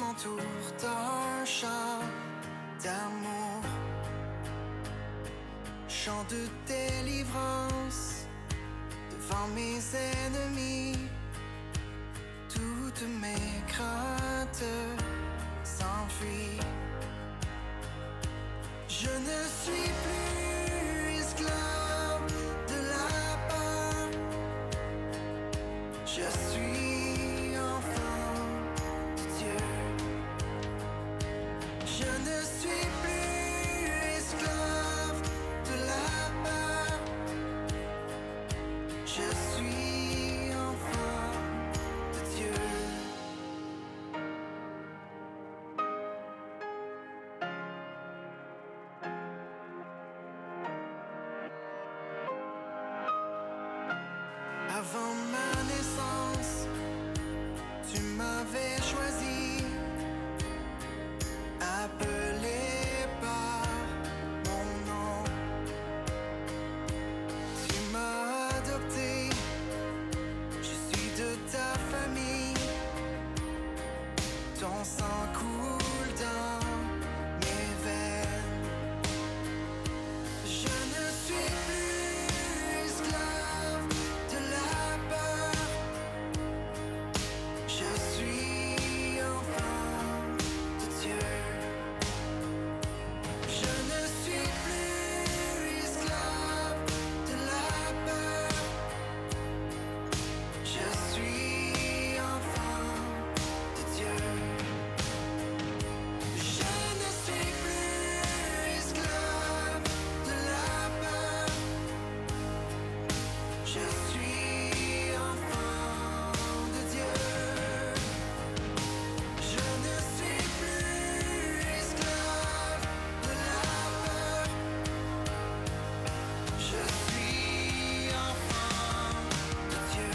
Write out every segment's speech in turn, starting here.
m'entoure d'un chant d'amour, chant de délivrance devant mes ennemis. Toutes mes craintes s'enfuient. Je ne suis plus esclave de la peur. Je suis enfant de Dieu. Je ne suis plus esclave de la peur. Je suis enfant de Dieu. Avant ma naissance, tu m'avais choisi, appelé par mon nom. Tu m'as adopté, je suis de ta famille. Ton sang coule dans mes veines. Je ne suis plus esclave de la peur. Je suis enfant de Dieu. Je ne suis plus esclave de la peur. Je suis enfant de Dieu. Je ne suis plus esclave de la peur. Je suis enfant de Dieu. Je ne suis plus esclave de la peur. Je suis enfant de Dieu.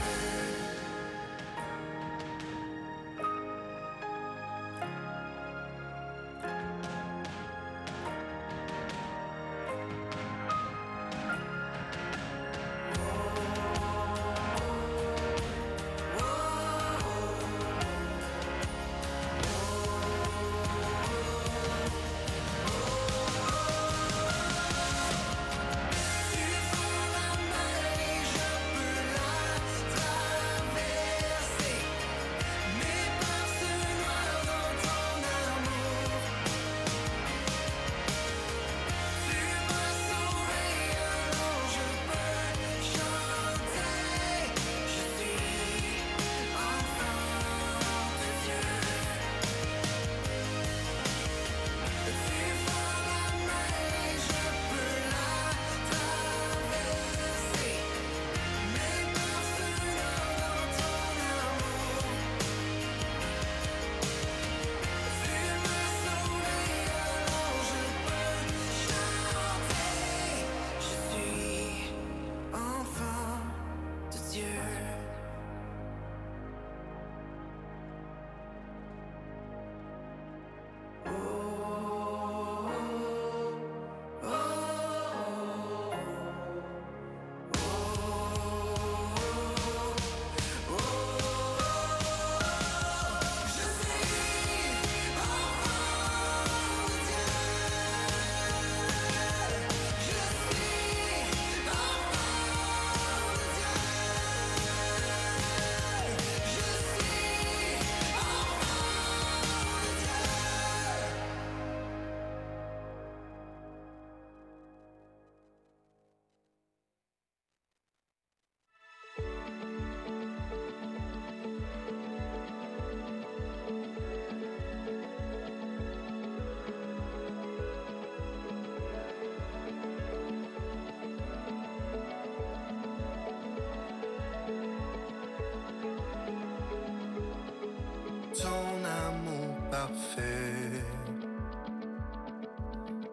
Ton amour parfait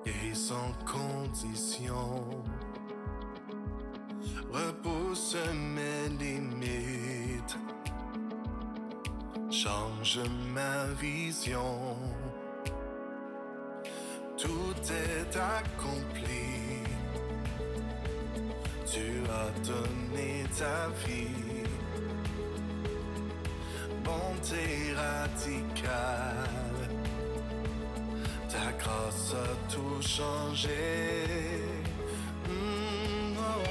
et sans condition repousse mes limites, change ma vision. Tout est accompli, tu as donné ta vie, bonté radicale. grâce a tout changé. Oh.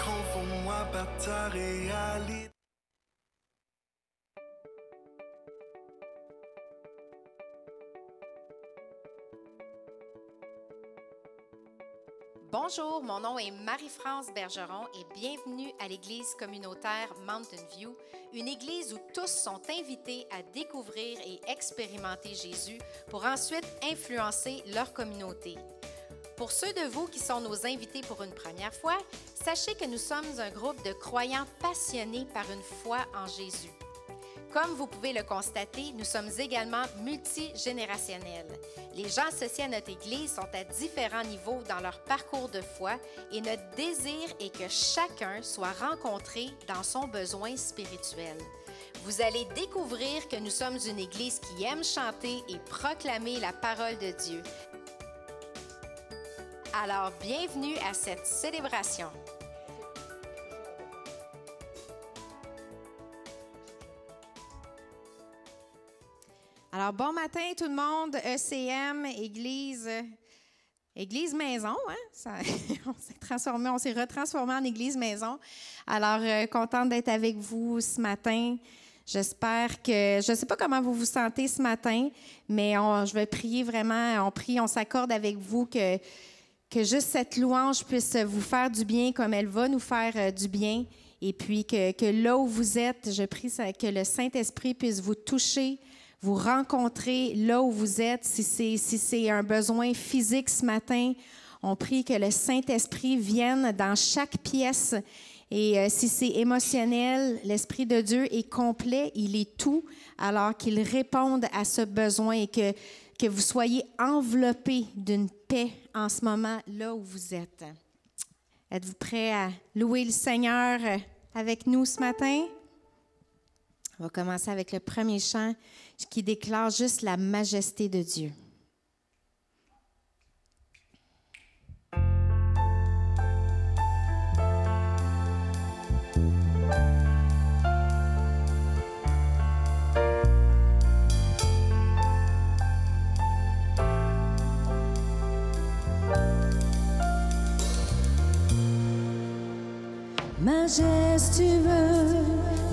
Confonds-moi par ta réalité. Bonjour, mon nom est Marie-France Bergeron et bienvenue à l'Église communautaire Mountain View, une église où tous sont invités à découvrir et expérimenter Jésus pour ensuite influencer leur communauté. Pour ceux de vous qui sont nos invités pour une première fois, sachez que nous sommes un groupe de croyants passionnés par une foi en Jésus. Comme vous pouvez le constater, nous sommes également multigénérationnels. Les gens associés à notre Église sont à différents niveaux dans leur parcours de foi et notre désir est que chacun soit rencontré dans son besoin spirituel. Vous allez découvrir que nous sommes une Église qui aime chanter et proclamer la parole de Dieu. Alors, bienvenue à cette célébration. Alors, bon matin tout le monde, ECM, Église maison, hein? On s'est retransformé en Église maison. Alors, contente d'être avec vous ce matin. J'espère que, je ne sais pas comment vous vous sentez ce matin, mais je vais prier vraiment, on s'accorde avec vous que juste cette louange puisse vous faire du bien comme elle va nous faire du bien. Et puis que là où vous êtes, je prie que le Saint-Esprit puisse vous toucher, vous rencontrer là où vous êtes. Si c'est un besoin physique ce matin, on prie que le Saint-Esprit vienne dans chaque pièce. Et si c'est émotionnel, l'Esprit de Dieu est complet, il est tout, alors qu'il réponde à ce besoin et que vous soyez enveloppés d'une paix en ce moment là où vous êtes. Êtes-vous prêts à louer le Seigneur avec nous ce matin? On va commencer avec le premier chant qui déclare juste la majesté de Dieu.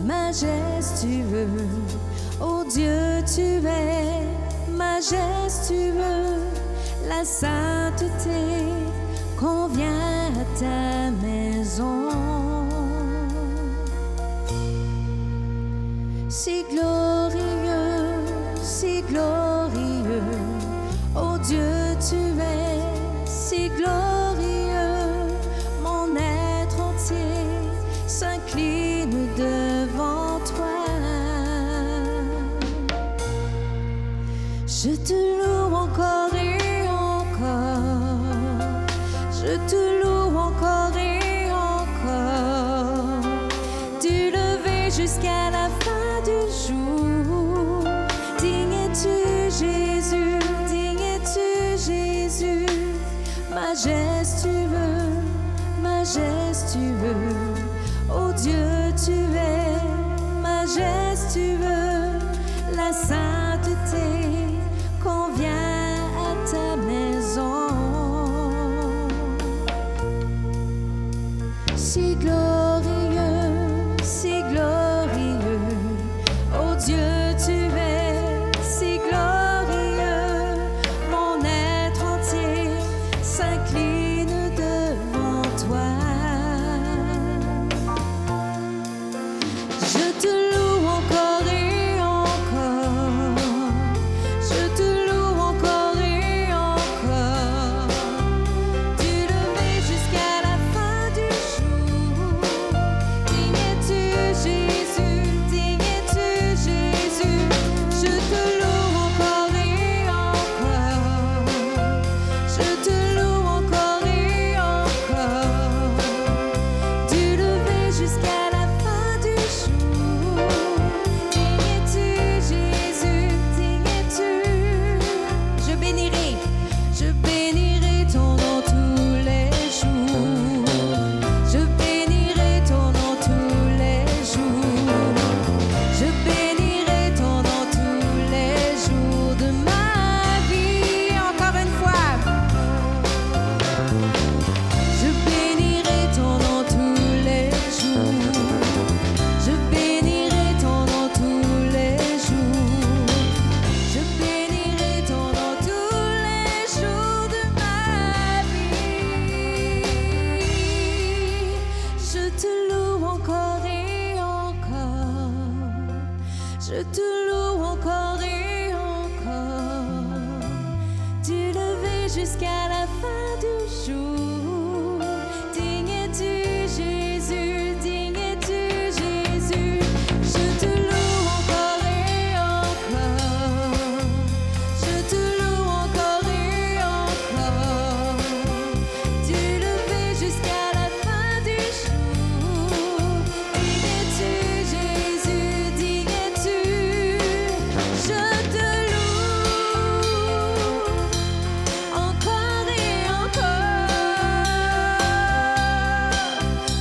Majestueux, oh Dieu, tu es majestueux, la sainteté convient à ta maison. Si glorieux, oh Dieu, tu es si glorieux, mon être entier s'incline devant toi. Je te loue encore et encore, je te loue encore et encore, du lever jusqu'à la fin du jour. Digne es-tu Jésus, digne es-tu Jésus, majestueux, majestueux. Oh Dieu, tu es majestueux, la sainteté convient à ta maison. Si glorieux, oh Dieu, tu es si glorieux, mon être entier s'incline devant toi. Je te loue encore et encore, t'élever jusqu'à la fin du jour. Digne es-tu, Jésus, digne es-tu, Jésus. Je te loue encore et encore. Je te loue encore et encore. T'élever jusqu'à la fin du jour. Digne es-tu, Jésus, digne es-tu. Je te loue encore et encore.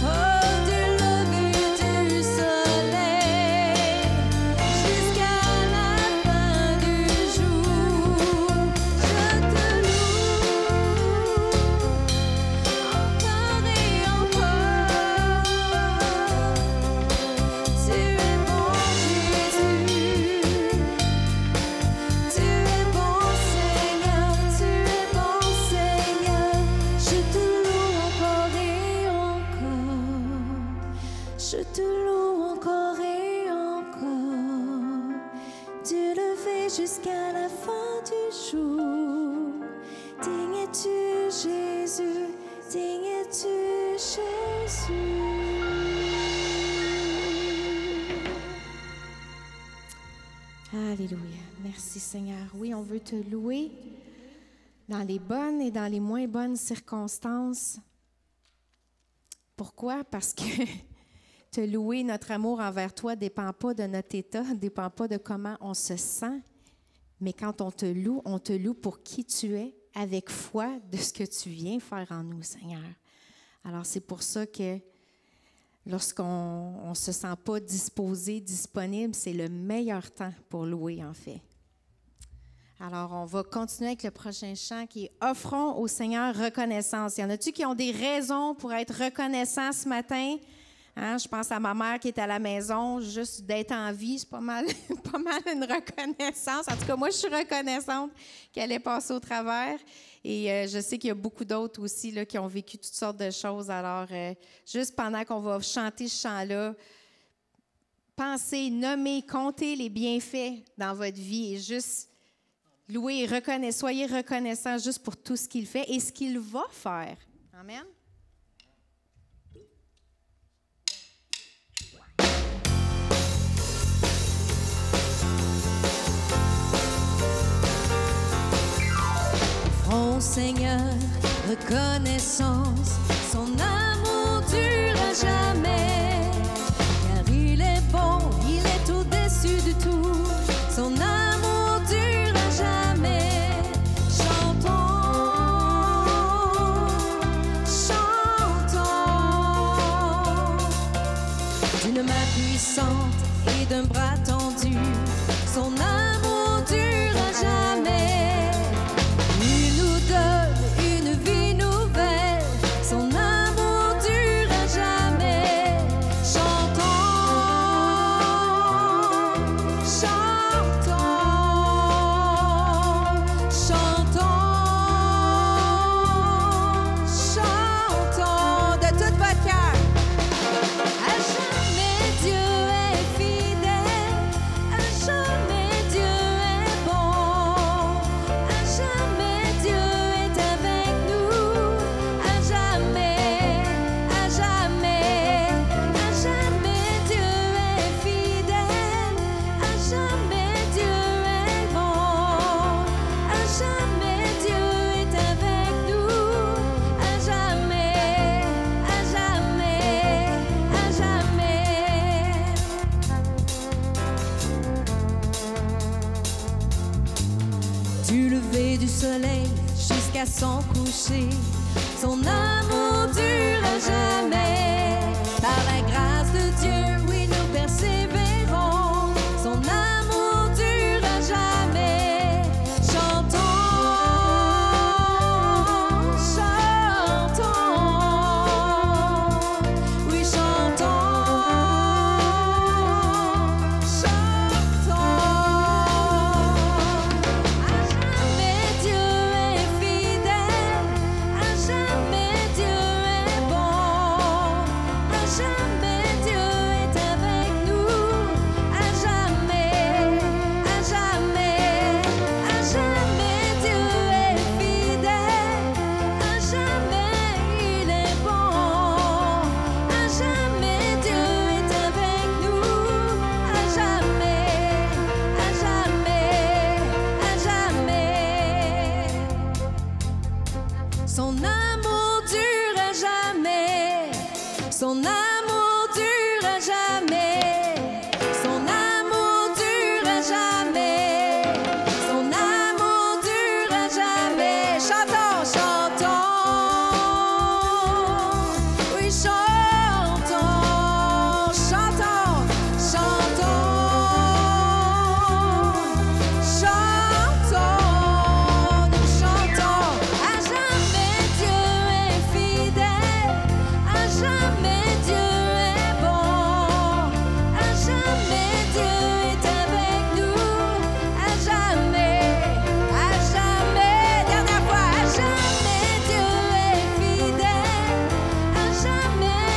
Oh, du lever du soleil jusqu'à la fin du jour. Je te loue encore et encore. Tu es bon, Jésus. Tu es bon, Seigneur. Tu es bon, Seigneur. Je te loue encore et encore. Je te loue encore et encore. Du lever jusqu'à la fin du jour. Digne es-tu, Jésus. Digne es-tu, Jésus. Alléluia. Merci Seigneur. Oui, on veut te louer dans les bonnes et dans les moins bonnes circonstances. Pourquoi? Parce que te louer, notre amour envers toi ne dépend pas de notre état, ne dépend pas de comment on se sent. Mais quand on te loue pour qui tu es, avec foi de ce que tu viens faire en nous, Seigneur. Alors, c'est pour ça que lorsqu'on ne se sent pas disposé, disponible, c'est le meilleur temps pour louer, en fait. Alors, on va continuer avec le prochain chant qui est « Offrons au Seigneur reconnaissance ». Il y en a-tu qui ont des raisons pour être reconnaissants ce matin? Hein, je pense à ma mère qui est à la maison, juste d'être en vie, c'est pas mal une reconnaissance. En tout cas, moi, je suis reconnaissante qu'elle ait passé au travers. Et je sais qu'il y a beaucoup d'autres aussi là, qui ont vécu toutes sortes de choses. Alors, juste pendant qu'on va chanter ce chant-là, pensez, nommez, comptez les bienfaits dans votre vie et juste louez et soyez reconnaissants juste pour tout ce qu'il fait et ce qu'il va faire. Amen. Offrons au Seigneur reconnaissance, son amour dure à jamais. Car il est bon, il est au-dessus de tout, son amour dure à jamais. Chantons, chantons, d'une main puissante et d'un bras tendu, son amour dure à jamais. Il nous donne une vie nouvelle, son amour dure à jamais. Chantons, chantons, chantons, chantons de tout votre cœur. À jamais Dieu est fidèle, à jamais Dieu est bon, à jamais Dieu est avec nous, à jamais, à jamais, à jamais Dieu est fidèle, à jamais Dieu est bon, à jamais Dieu est avec nous, à jamais, à jamais, à jamais. Du lever du soleil jusqu'à son coucher, son amour dure à jamais. Par la grâce de Dieu, oui, nous persévérons, son amour dure à jamais. Chantons, chantons, oui, chantons, chantons. À jamais Dieu est fidèle, à jamais Dieu est bon, à jamais Dieu est Son amour dure à jamais. Son amour dure à jamais. Son amour dure à jamais. Chantons, chantons. Oui, chantons, chantons, chantons. Chantons, nous chantons. À jamais Dieu est fidèle. À jamais Dieu est bon. À jamais Dieu est avec nous. À jamais, dernière fois. À jamais Dieu est fidèle. À jamais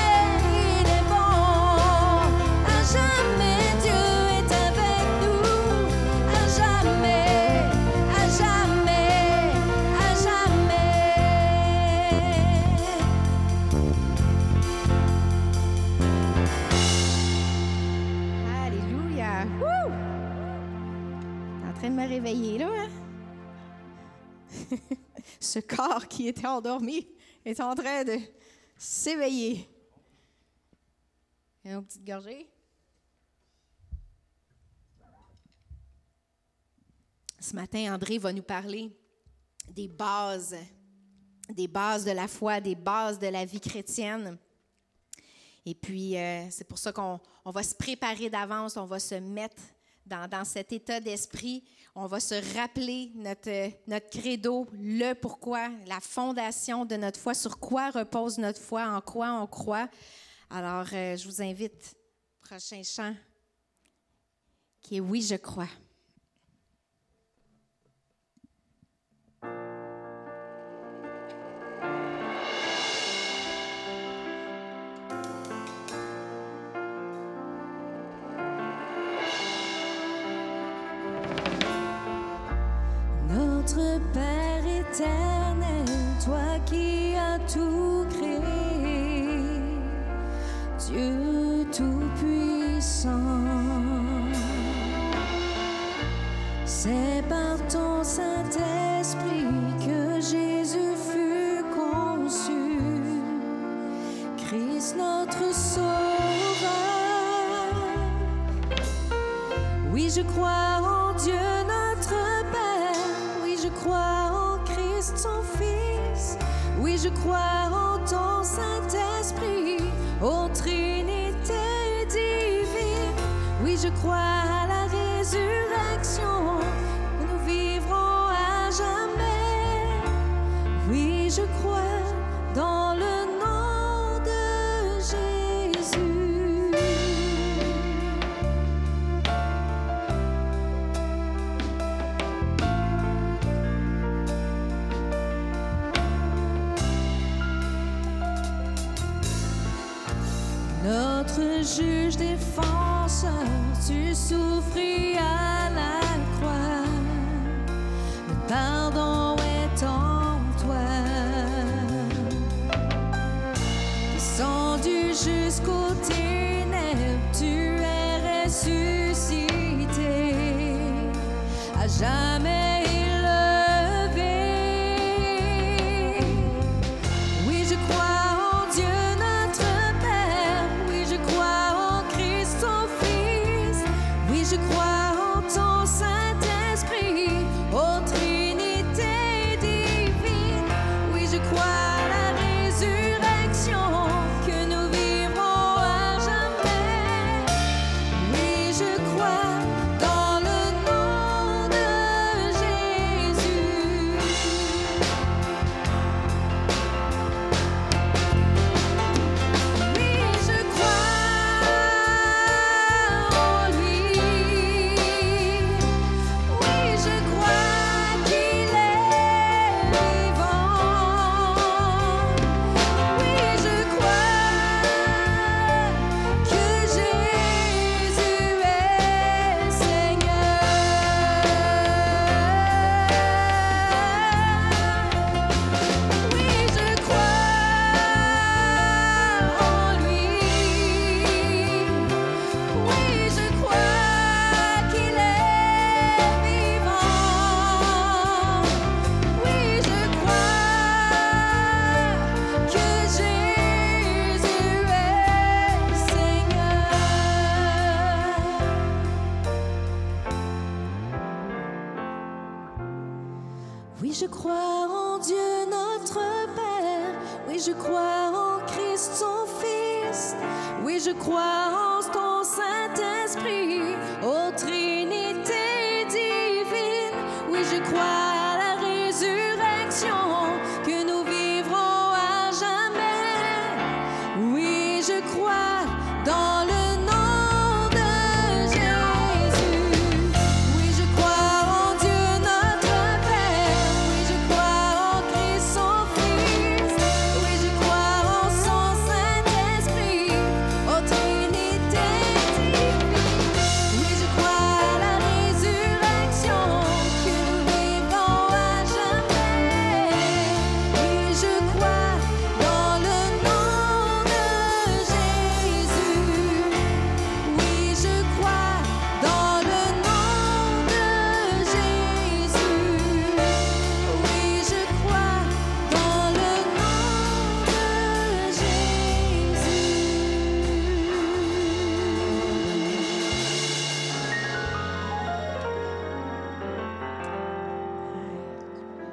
il est bon. À jamais Dieu est avec nous. À jamais, à jamais, à jamais. Alléluia. Wouh! T'es en train de me réveiller, là, hein? Ce corps qui était endormi est en train de s'éveiller. Une petite gorgée. Ce matin, André va nous parler des bases de la foi, des bases de la vie chrétienne. Et puis, c'est pour ça qu'on va se préparer d'avance, on va se mettre dans cet état d'esprit, on va se rappeler notre credo, le pourquoi, la fondation de notre foi, sur quoi repose notre foi, en quoi on croit. Alors, je vous invite au prochain chant, qui est « Oui, je crois ». Notre Père éternel, toi qui as tout créé, Dieu tout-puissant, c'est par ton Saint-Esprit que Jésus fut conçu, Christ notre Sauveur. Oui, je crois en Dieu notre Père. Oui, je crois en Christ son Fils. Oui, je crois en ton Saint-Esprit, ô Trinité divine. Oui, je crois à la résurrection, nous vivrons à jamais. Oui, je crois dans le nom de Jésus. Notre juge défenseur, tu souffris à la croix. Le pardon est en toi. Descendu jusqu'aux ténèbres, tu es ressuscité. À jamais élevé. Oui, je crois en Dieu notre Père. Oui, je crois en Christ son Fils. Oui, je crois en ton Saint-Esprit, ô Trinité divine. Oui, je crois à la résurrection, que nous vivrons à jamais. Oui, je crois dans le nom de Oui, je crois en Dieu notre Père. Oui, je crois en Christ son Fils. Oui, je crois en ton Saint-Esprit, ô Trinité divine. Oui, je crois à la résurrection, que nous vivrons à jamais. Oui, je crois dans le nom de Jésus. Oui, je crois en Dieu notre Père. Oui, je crois en Christ son Fils. Oui, je crois en son Saint-Esprit, ô Trinité divine. Oui, je crois à la résurrection, que nous vivrons à jamais. Oui, je crois dans le nom de Jésus. Oui, je crois dans le nom de Jésus. Oui, je crois dans le Jésus.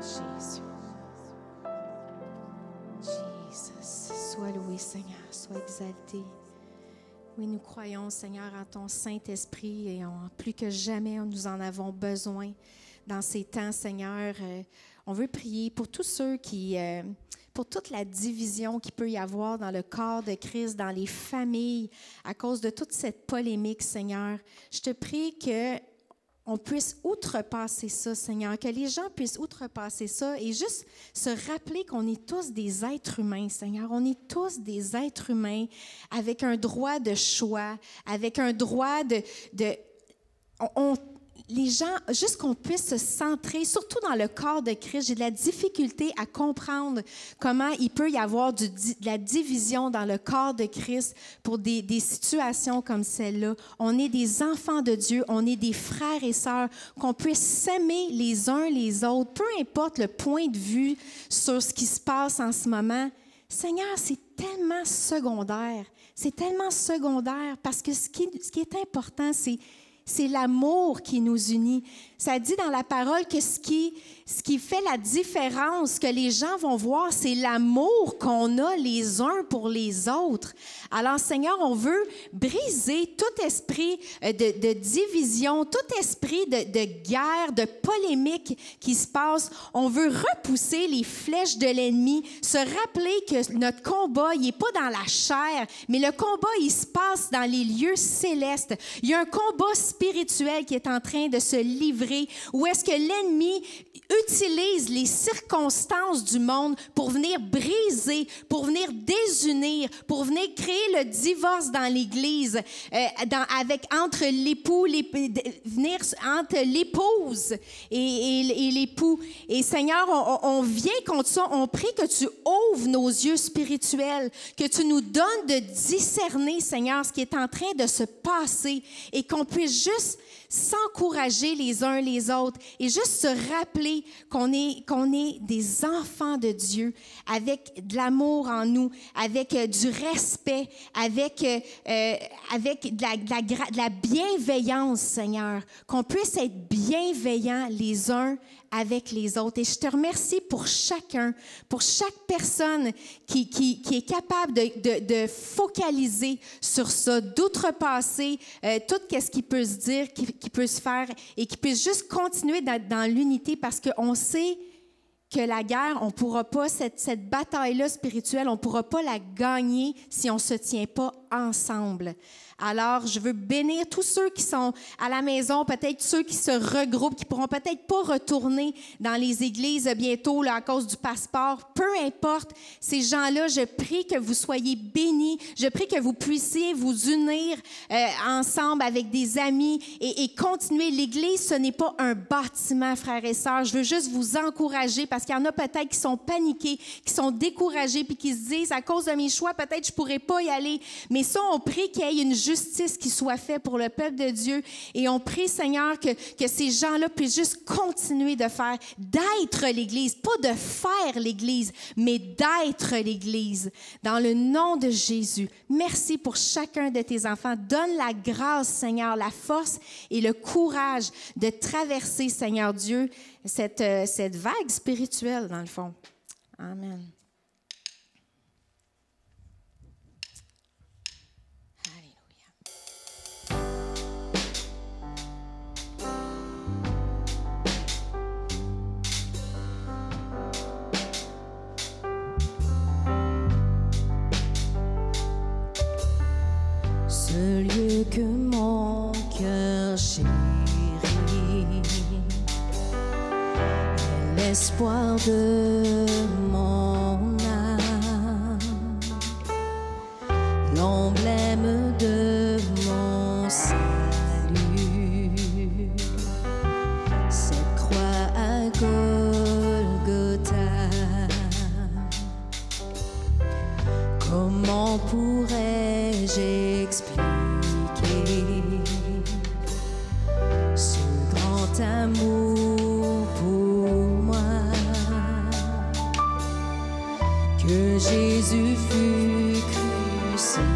Jésus. Sois loué, Seigneur. Sois exalté. Oui, nous croyons, Seigneur, en ton Saint-Esprit et plus que jamais, nous en avons besoin dans ces temps, Seigneur. On veut prier pour tous ceux qui... pour toute la division qu'il peut y avoir dans le corps de Christ, dans les familles, à cause de toute cette polémique, Seigneur. Je te prie que on puisse outrepasser ça, Seigneur, que les gens puissent outrepasser ça et juste se rappeler qu'on est tous des êtres humains, Seigneur. On est tous des êtres humains avec un droit de choix, avec un droit les gens, juste qu'on puisse se centrer, surtout dans le corps de Christ. J'ai de la difficulté à comprendre comment il peut y avoir de la division dans le corps de Christ pour des situations comme celle-là. On est des enfants de Dieu, on est des frères et sœurs, qu'on puisse s'aimer les uns les autres, peu importe le point de vue sur ce qui se passe en ce moment. Seigneur, c'est tellement secondaire. C'est tellement secondaire parce que ce qui est important, c'est l'amour qui nous unit. Ça dit dans la parole que ce qui fait la différence, que les gens vont voir, c'est l'amour qu'on a les uns pour les autres. Alors, Seigneur, on veut briser tout esprit de division, tout esprit de guerre, de polémique qui se passe. On veut repousser les flèches de l'ennemi, se rappeler que notre combat, il n'est pas dans la chair, mais le combat, il se passe dans les lieux célestes. Il y a un combat spirituel qui est en train de se livrer, où est-ce que l'ennemi utilise les circonstances du monde pour venir briser, pour venir désunir, pour venir créer le divorce dans l'Église, entre l'époux, venir entre l'épouse et l'époux. Et Seigneur, on vient contre ça, on prie que tu ouvres nos yeux spirituels, que tu nous donnes de discerner, Seigneur, ce qui est en train de se passer et qu'on puisse juste s'encourager les uns les autres et juste se rappeler qu'on est des enfants de Dieu avec de l'amour en nous, avec du respect, avec de la bienveillance, Seigneur, qu'on puisse être bienveillants les uns avec les autres. Et je te remercie pour chacun, pour chaque personne qui est capable de focaliser sur ça, d'outrepasser tout ce qui peut se dire, qui peut se faire et qui puisse juste continuer dans l'unité parce qu'on sait que la guerre, on ne pourra pas, cette bataille-là spirituelle, on ne pourra pas la gagner si on ne se tient pas ensemble. Alors, je veux bénir tous ceux qui sont à la maison, peut-être ceux qui se regroupent, qui ne pourront peut-être pas retourner dans les églises bientôt là, à cause du passeport. Peu importe, ces gens-là, je prie que vous soyez bénis. Je prie que vous puissiez vous unir ensemble avec des amis et continuer. L'Église, ce n'est pas un bâtiment, frères et sœurs. Je veux juste vous encourager parce qu'il y en a peut-être qui sont paniqués, qui sont découragés puis qui se disent, à cause de mes choix, peut-être je ne pourrai pas y aller. Mais Mais ça, on prie qu'il y ait une justice qui soit faite pour le peuple de Dieu. Et on prie, Seigneur, que ces gens-là puissent juste continuer de faire, d'être l'Église, pas de faire l'Église, mais d'être l'Église. Dans le nom de Jésus, merci pour chacun de tes enfants. Donne la grâce, Seigneur, la force et le courage de traverser, Seigneur Dieu, cette vague spirituelle, dans le fond. Amen. Ce lieu que mon cœur chérit est l'espoir de mon âme, l'emblème de mon salut, cette croix à Golgotha. Comment pourrais-je expliquer ce grand amour pour moi, que Jésus fut crucifié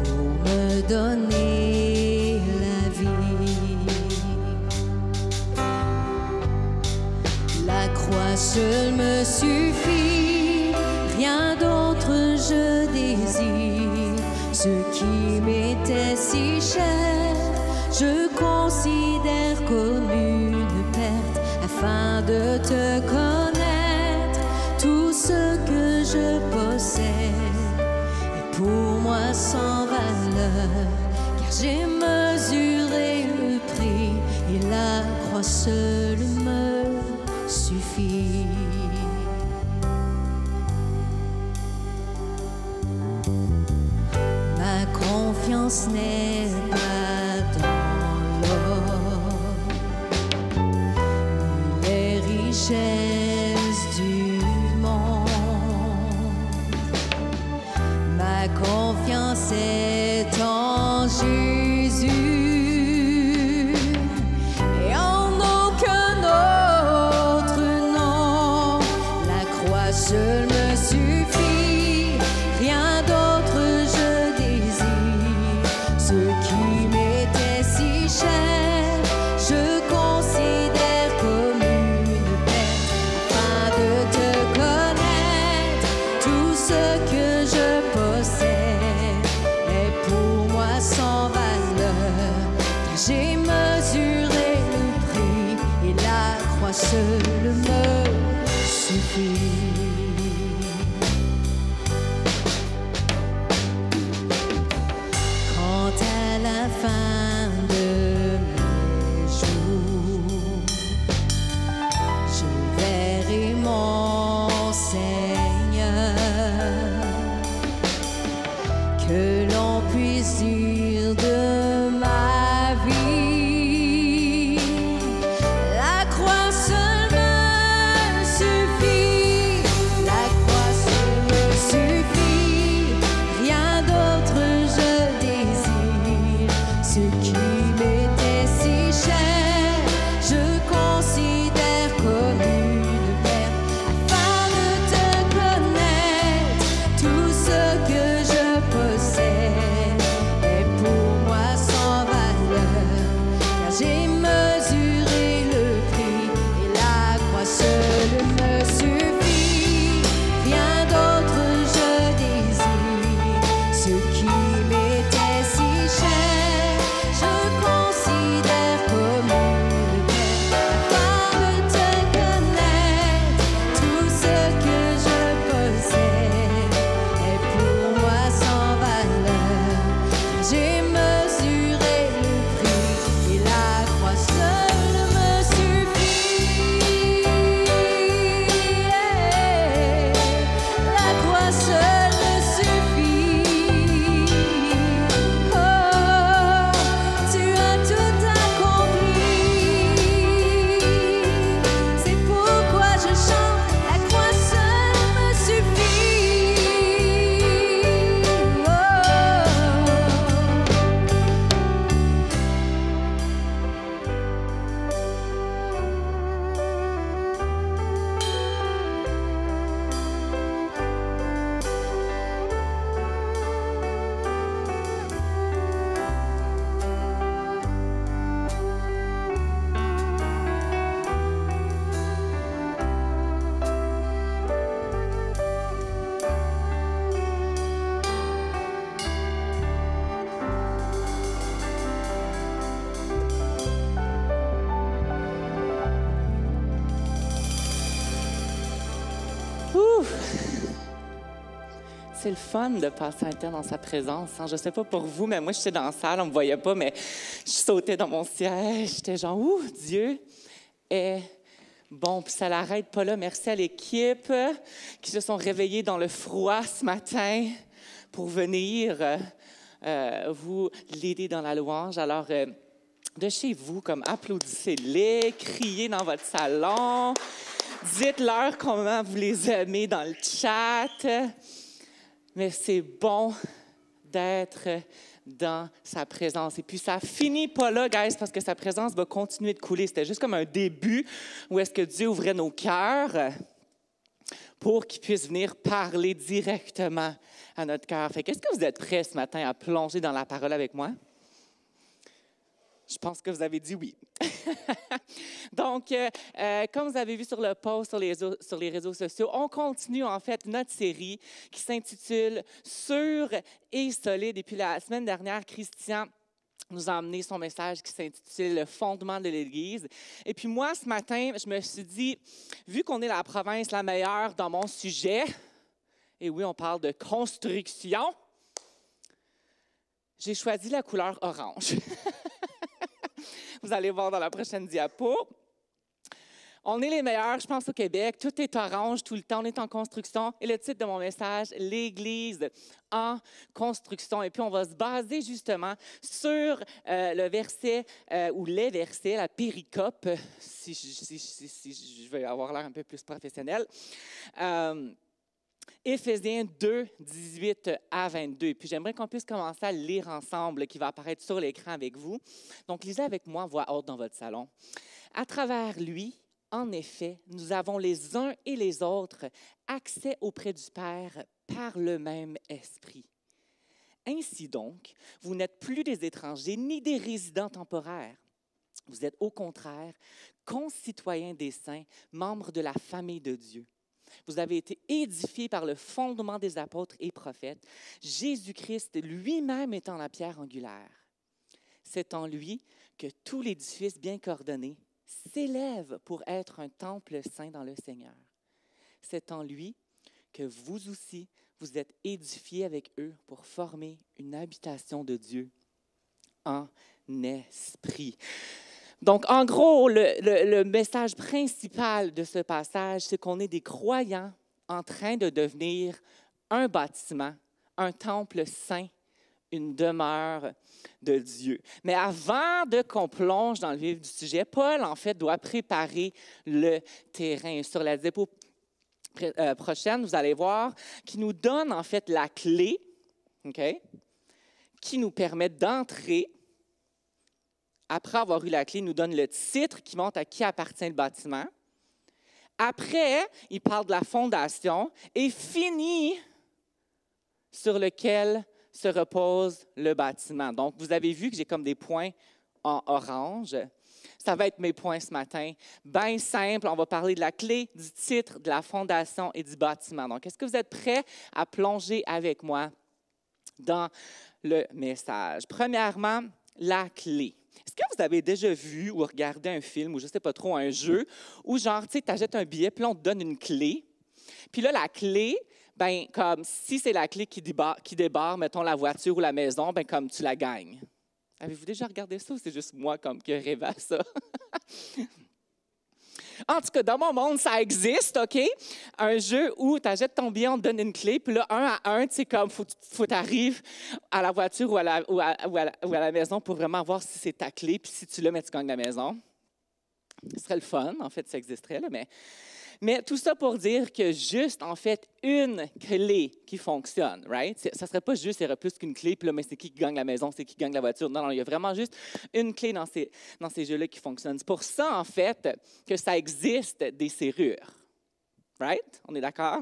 pour me donner la vie. La croix seule me suffit, rien d'autre je désire. Ce qui m'était si cher, je considère comme une perte, afin de te connaître. Tout ce que je possède est pour moi sans valeur, car j'ai mesuré le prix et la croix seule me suffit. Ma confiance n'est pas dans l'or, ni les richesses du monde. Ma confiance est en Jésus et en aucun autre nom. La croix seule me suffit, rien d'autre je désire. Ce qui m'était si cher, je considère comme une perte, afin de te connaître. Tout ce que je possède est pour moi sans valeur, car j'ai mesuré le prix et la croix seule me suffit. Quand à la fin de mes jours, je verrai mon Seigneur, que l'on puisse dire de ma vie, la croix seule me suffit. c'est le fun de passer un temps dans sa présence. Hein? Je ne sais pas pour vous, mais moi, j'étais dans la salle, on ne me voyait pas, mais je sautais dans mon siège. J'étais genre, ouh, Dieu est bon. Puis ça n'arrête pas là. Merci à l'équipe qui se sont réveillés dans le froid ce matin pour venir vous l'aider dans la louange. Alors, de chez vous, comme applaudissez-les, criez dans votre salon. Dites-leur comment vous les aimez dans le chat. Mais c'est bon d'être dans sa présence. Et puis, ça finit pas là, guys, parce que sa présence va continuer de couler. C'était juste comme un début où est-ce que Dieu ouvrait nos cœurs pour qu'il puisse venir parler directement à notre cœur. Fait qu'est-ce que vous êtes prêts ce matin à plonger dans la parole avec moi? Je pense que vous avez dit oui. Donc, comme vous avez vu sur le post sur les réseaux sociaux, on continue en fait notre série qui s'intitule « Sûr et solide ». Et puis la semaine dernière, Christian nous a amené son message qui s'intitule « Le fondement de l'Église ». Et puis moi, ce matin, je me suis dit, vu qu'on est la province la meilleure dans mon sujet, et oui, on parle de construction, j'ai choisi la couleur orange. Vous allez voir dans la prochaine diapo. On est les meilleurs, je pense, au Québec. Tout est orange tout le temps. On est en construction. Et le titre de mon message, l'Église en construction. Et puis, on va se baser justement sur le verset ou les versets, la péricope, si je vais avoir l'air un peu plus professionnel. Éphésiens 2, 18 à 22. Puis j'aimerais qu'on puisse commencer à le lire ensemble, qui va apparaître sur l'écran avec vous. Donc, lisez avec moi à voix haute dans votre salon. À travers lui, en effet, nous avons les uns et les autres accès auprès du Père par le même esprit. Ainsi donc, vous n'êtes plus des étrangers ni des résidents temporaires. Vous êtes au contraire concitoyens des saints, membres de la famille de Dieu. Vous avez été édifiés par le fondement des apôtres et prophètes, Jésus-Christ lui-même étant la pierre angulaire. C'est en lui que tout l'édifice bien coordonné s'élève pour être un temple saint dans le Seigneur. C'est en lui que vous aussi, vous êtes édifiés avec eux pour former une habitation de Dieu en esprit. Donc, en gros, le message principal de ce passage, c'est qu'on est des croyants en train de devenir un bâtiment, un temple saint, une demeure de Dieu. Mais avant qu'on plonge dans le vif du sujet, Paul, en fait, doit préparer le terrain. Sur la diapo prochaine, vous allez voir, qui nous donne, en fait, la clé, okay, qui nous permet d'entrer. Après avoir eu la clé, il nous donne le titre qui montre à qui appartient le bâtiment. Après, il parle de la fondation et finit sur lequel se repose le bâtiment. Donc, vous avez vu que j'ai comme des points en orange. Ça va être mes points ce matin. Bien simple, on va parler de la clé, du titre, de la fondation et du bâtiment. Donc, est-ce que vous êtes prêts à plonger avec moi dans le message? Premièrement, la clé. Est-ce que vous avez déjà vu ou regardé un film ou je ne sais pas trop, un jeu où genre, tu sais, tu achètes un billet, puis là, on te donne une clé. Puis là, la clé, bien, comme si c'est la clé qui débarre, mettons, la voiture ou la maison, bien, comme tu la gagnes. Avez-vous déjà regardé ça ou c'est juste moi comme qui rêve à ça? En tout cas, dans mon monde, ça existe, OK? Un jeu où tu achètes ton billet, on te donne une clé, puis là, un à un, tu sais, comme, faut que tu arrives à la voiture ou à la maison pour vraiment voir si c'est ta clé, puis si tu l'as, mais tu gagnes la maison. Ce serait le fun, en fait, ça existerait, là, mais tout ça pour dire que juste, en fait, une clé qui fonctionne, right? Ça ne serait pas juste, il y aurait plus qu'une clé, puis là, mais c'est qui gagne la maison, c'est qui gagne la voiture. Non, il y a vraiment juste une clé dans ces jeux-là qui fonctionnent. C'est pour ça, en fait, que ça existe des serrures, right? On est d'accord?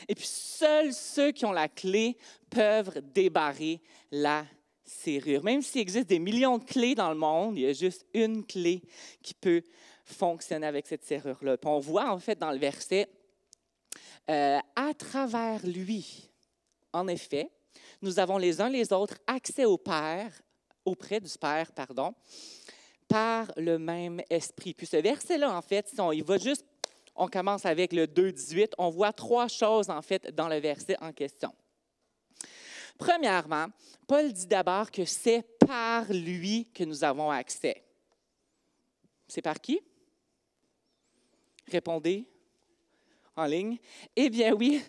Et puis, seuls ceux qui ont la clé peuvent débarrer la serrure. Même s'il existe des millions de clés dans le monde, il y a juste une clé qui peut fonctionner avec cette serrure-là. Puis on voit en fait dans le verset, à travers lui, en effet, nous avons les uns les autres accès au Père, auprès du Père, pardon, par le même esprit. Puis ce verset-là, en fait, si on y va juste, On commence avec le 2,18. On voit 3 choses, en fait, dans le verset en question. Premièrement, Paul dit d'abord que c'est par lui que nous avons accès. C'est par qui? Répondez en ligne. Eh bien oui,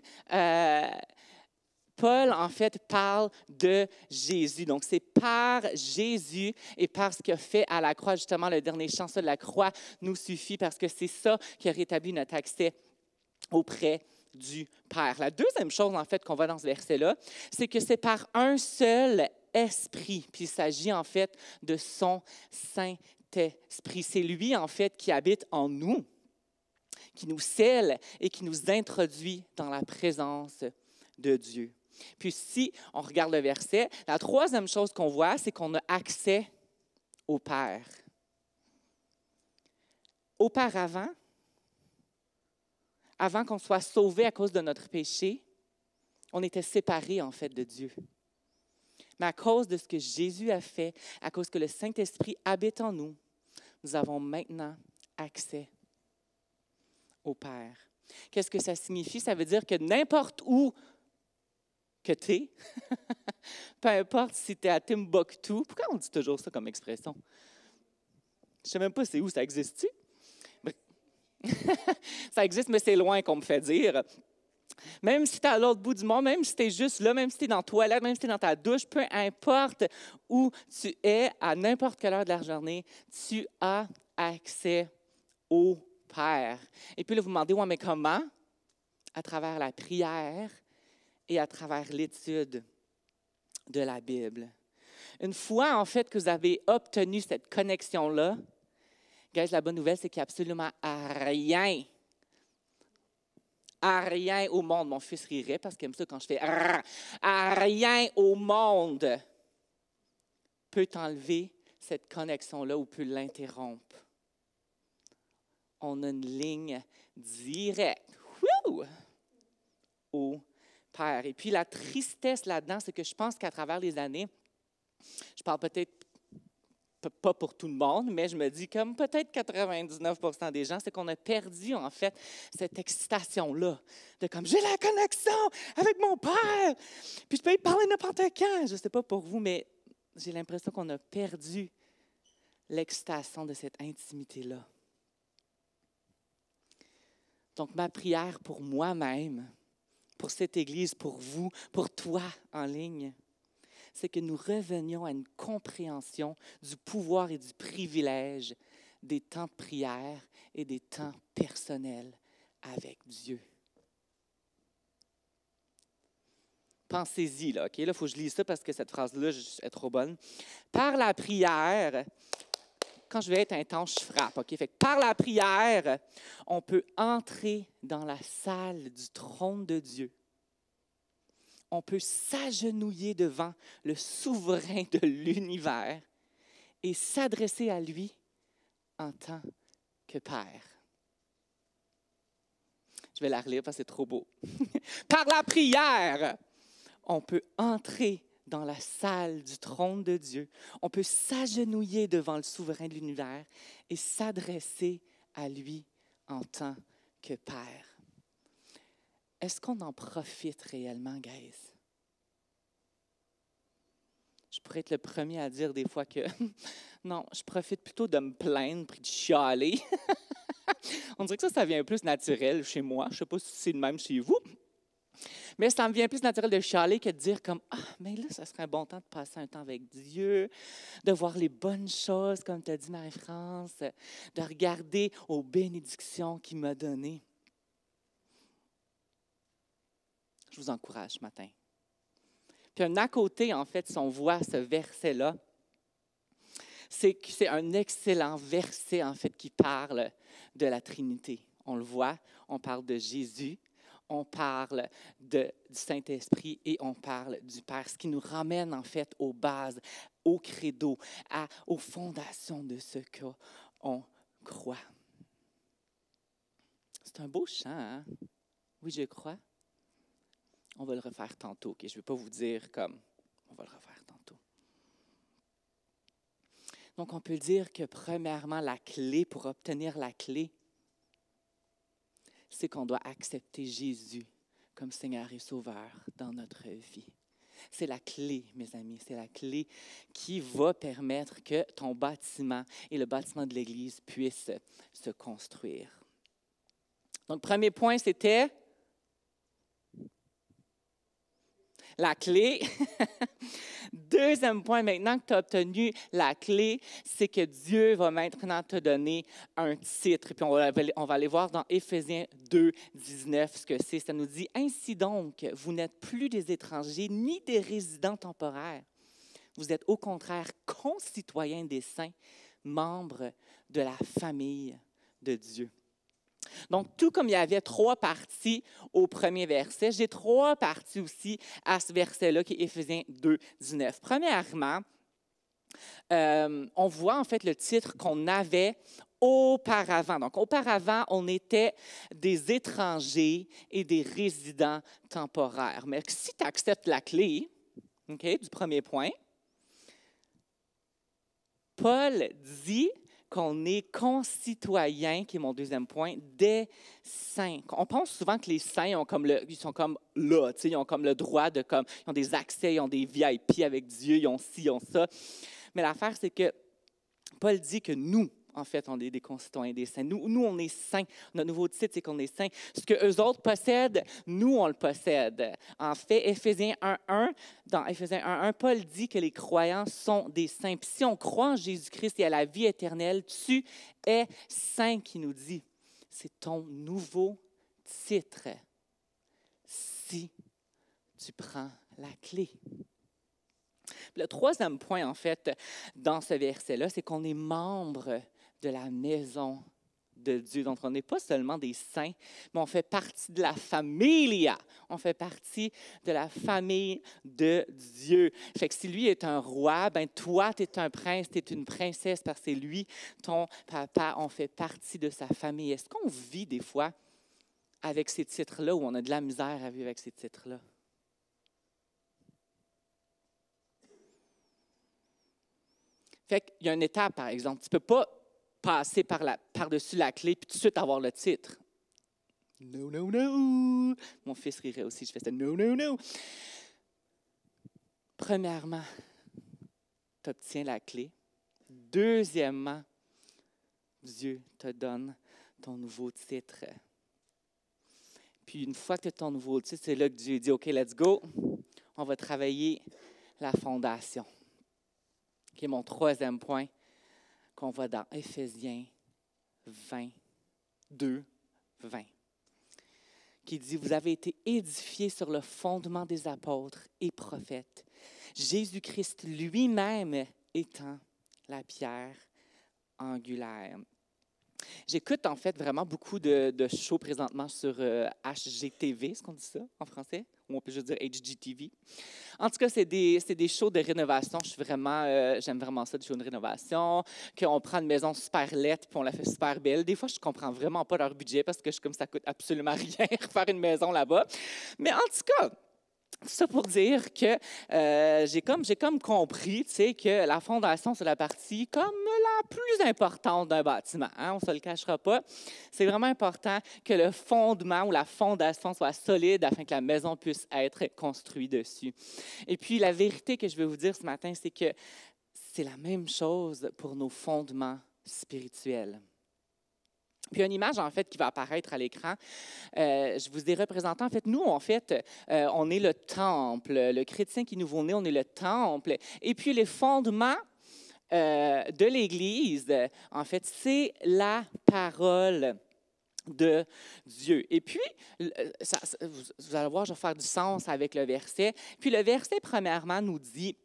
Paul, en fait, parle de Jésus. Donc, c'est par Jésus et par ce qu'il a fait à la croix. Justement, le dernier chant de la croix nous suffit parce que c'est ça qui a rétabli notre accès auprès du Père. La deuxième chose, en fait, qu'on voit dans ce verset-là, c'est que c'est par un seul esprit. Puis il s'agit, en fait, de son Saint-Esprit. C'est lui, en fait, qui habite en nous, qui nous scelle et qui nous introduit dans la présence de Dieu. Puis si on regarde le verset, la troisième chose qu'on voit, c'est qu'on a accès au Père. Auparavant, avant qu'on soit sauvé à cause de notre péché, on était séparés en fait de Dieu. Mais à cause de ce que Jésus a fait, à cause que le Saint-Esprit habite en nous, nous avons maintenant accès au Père. Qu'est-ce que ça signifie? Ça veut dire que n'importe où que tu es, peu importe si tu es à Timbuktu, pourquoi on dit toujours ça comme expression? Je ne sais même pas c'est où, ça existe-tu? Ça existe, mais c'est loin qu'on me fait dire. Même si tu es à l'autre bout du monde, même si tu es juste là, même si tu es dans la toilette, même si tu es dans ta douche, peu importe où tu es, à n'importe quelle heure de la journée, tu as accès au Père. Et puis là, vous vous demandez, ouais, mais comment? À travers la prière et à travers l'étude de la Bible. Une fois, en fait, que vous avez obtenu cette connexion-là, guys, la bonne nouvelle, c'est qu'il n'y a absolument rien au monde. Mon fils rirait parce qu'il aime ça quand je fais rien au monde peut enlever cette connexion-là ou peut l'interrompre. On a une ligne directe au Père. Et puis la tristesse là-dedans, c'est que je pense qu'à travers les années, je parle peut-être pas pour tout le monde, mais je me dis comme peut-être 99% des gens, c'est qu'on a perdu en fait cette excitation-là de comme j'ai la connexion avec mon Père, puis je peux y parler n'importe quand. Je ne sais pas pour vous, mais j'ai l'impression qu'on a perdu l'excitation de cette intimité-là. Donc ma prière pour moi-même, pour cette Église, pour vous, pour toi en ligne, c'est que nous revenions à une compréhension du pouvoir et du privilège des temps de prière et des temps personnels avec Dieu. Pensez-y, là, OK? Là, il faut que je lise ça parce que cette phrase-là est trop bonne. Par la prière, quand je vais être intense, je frappe, OK? Fait que par la prière, on peut entrer dans la salle du trône de Dieu. On peut s'agenouiller devant le souverain de l'univers et s'adresser à lui en tant que Père. Je vais la relire parce que c'est trop beau. Par la prière, on peut entrer dans la salle du trône de Dieu. On peut s'agenouiller devant le souverain de l'univers et s'adresser à lui en tant que Père. Est-ce qu'on en profite réellement, guys? Je pourrais être le premier à dire des fois que non, je profite plutôt de me plaindre puis de chialer. On dirait que ça vient plus naturel chez moi. Je ne sais pas si c'est le même chez vous. Mais ça me vient plus naturel de chialer que de dire comme « Ah, mais là, ça serait un bon temps de passer un temps avec Dieu, de voir les bonnes choses, comme tu as dit, Marie-France, de regarder aux bénédictions qu'il m'a données. » Je vous encourage ce matin. Puis un à côté, en fait, si on voit ce verset-là, c'est que c'est un excellent verset, en fait, qui parle de la Trinité. On le voit, on parle de Jésus, on parle du Saint-Esprit et on parle du Père, ce qui nous ramène, en fait, aux bases, au credo, aux fondations de ce qu'on croit. C'est un beau chant, hein? Oui, je crois. On va le refaire tantôt, OK? Je ne vais pas vous dire comme, on va le refaire tantôt. Donc, on peut dire que premièrement, la clé, pour obtenir la clé, c'est qu'on doit accepter Jésus comme Seigneur et Sauveur dans notre vie. C'est la clé, mes amis, c'est la clé qui va permettre que ton bâtiment et le bâtiment de l'Église puissent se construire. Donc, premier point, c'était la clé. Deuxième point, maintenant que tu as obtenu la clé, c'est que Dieu va maintenant te donner un titre. Puis on va aller voir dans Éphésiens 2, 19 ce que c'est. Ça nous dit « Ainsi donc, vous n'êtes plus des étrangers ni des résidents temporaires. Vous êtes au contraire concitoyens des saints, membres de la famille de Dieu. » Donc, tout comme il y avait 3 parties au premier verset, j'ai 3 parties aussi à ce verset-là qui est Éphésiens 2, 19. Premièrement, on voit en fait le titre qu'on avait auparavant. Donc, auparavant, on était des étrangers et des résidents temporaires. Mais si tu acceptes la clé, du premier point, Paul dit qu'on est concitoyens, qui est mon deuxième point, des saints. On pense souvent que les saints ils sont comme là, ils ont comme le droit de, ils ont des accès, ils ont des VIP avec Dieu, ils ont ci, ils ont ça. Mais l'affaire, c'est que Paul dit que nous, en fait, on est des concitoyens des saints. Nous, on est saints. Notre nouveau titre, c'est qu'on est saints. Ce que eux autres possèdent, nous, on le possède. En fait, dans Éphésiens 1.1, Paul dit que les croyants sont des saints. Puis si on croit en Jésus-Christ et à la vie éternelle, tu es saint, qui nous dit. C'est ton nouveau titre si tu prends la clé. Le troisième point, en fait, dans ce verset-là, c'est qu'on est membre de la maison de Dieu. Donc, on n'est pas seulement des saints, mais on fait partie de la familia. On fait partie de la famille de Dieu. Fait que si lui est un roi, ben toi, tu es un prince, tu es une princesse parce que c'est lui, ton papa. On fait partie de sa famille. Est-ce qu'on vit des fois avec ces titres-là ou on a de la misère à vivre avec ces titres-là? Fait qu'il y a une étape, par exemple. Tu ne peux pas passer par-dessus la clé puis tout de suite avoir le titre. No, no, no. Mon fils rirait aussi, je fais ça. No, no, no. Premièrement, tu obtiens la clé. Deuxièmement, Dieu te donne ton nouveau titre. Puis une fois que tu as ton nouveau titre, c'est là que Dieu dit, OK, let's go. On va travailler la fondation. Qui est mon troisième point, qu'on voit dans Éphésiens 2, 20, qui dit « Vous avez été édifiés sur le fondement des apôtres et prophètes, Jésus-Christ lui-même étant la pierre angulaire. » J'écoute en fait vraiment beaucoup de shows présentement sur HGTV, est-ce qu'on dit ça en français? Ou on peut juste dire HGTV. En tout cas, c'est des shows de rénovation. J'aime vraiment ça, des shows de rénovation, qu'on prend une maison super laide puis on la fait super belle. Des fois, je ne comprends vraiment pas leur budget parce que ça coûte absolument rien faire une maison là-bas. Mais en tout cas, ça pour dire que j'ai comme compris, tu sais, que la fondation, c'est la partie comme la plus importante d'un bâtiment. Hein? On ne se le cachera pas. C'est vraiment important que le fondement ou la fondation soit solide afin que la maison puisse être construite dessus. Et puis, la vérité que je vais vous dire ce matin, c'est que c'est la même chose pour nos fondements spirituels. Puis, une image, en fait, qui va apparaître à l'écran, je vous ai représenté, en fait, nous, en fait, on est le temple. Le chrétien qui est nouveau-né, on est le temple. Et puis, les fondements de l'Église, en fait, c'est la parole de Dieu. Et puis, vous allez voir, je vais faire du sens avec le verset. Puis, le verset, premièrement, nous dit,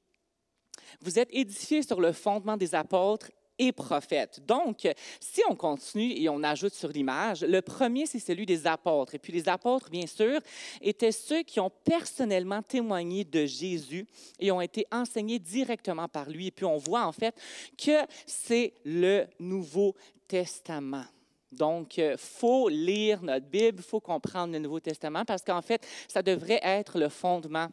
« Vous êtes édifiés sur le fondement des apôtres et prophètes. » Donc, si on continue et on ajoute sur l'image, le premier, c'est celui des apôtres. Et puis les apôtres, bien sûr, étaient ceux qui ont personnellement témoigné de Jésus et ont été enseignés directement par lui. Et puis on voit en fait que c'est le Nouveau Testament. Donc, il faut lire notre Bible, il faut comprendre le Nouveau Testament parce qu'en fait, ça devrait être le fondement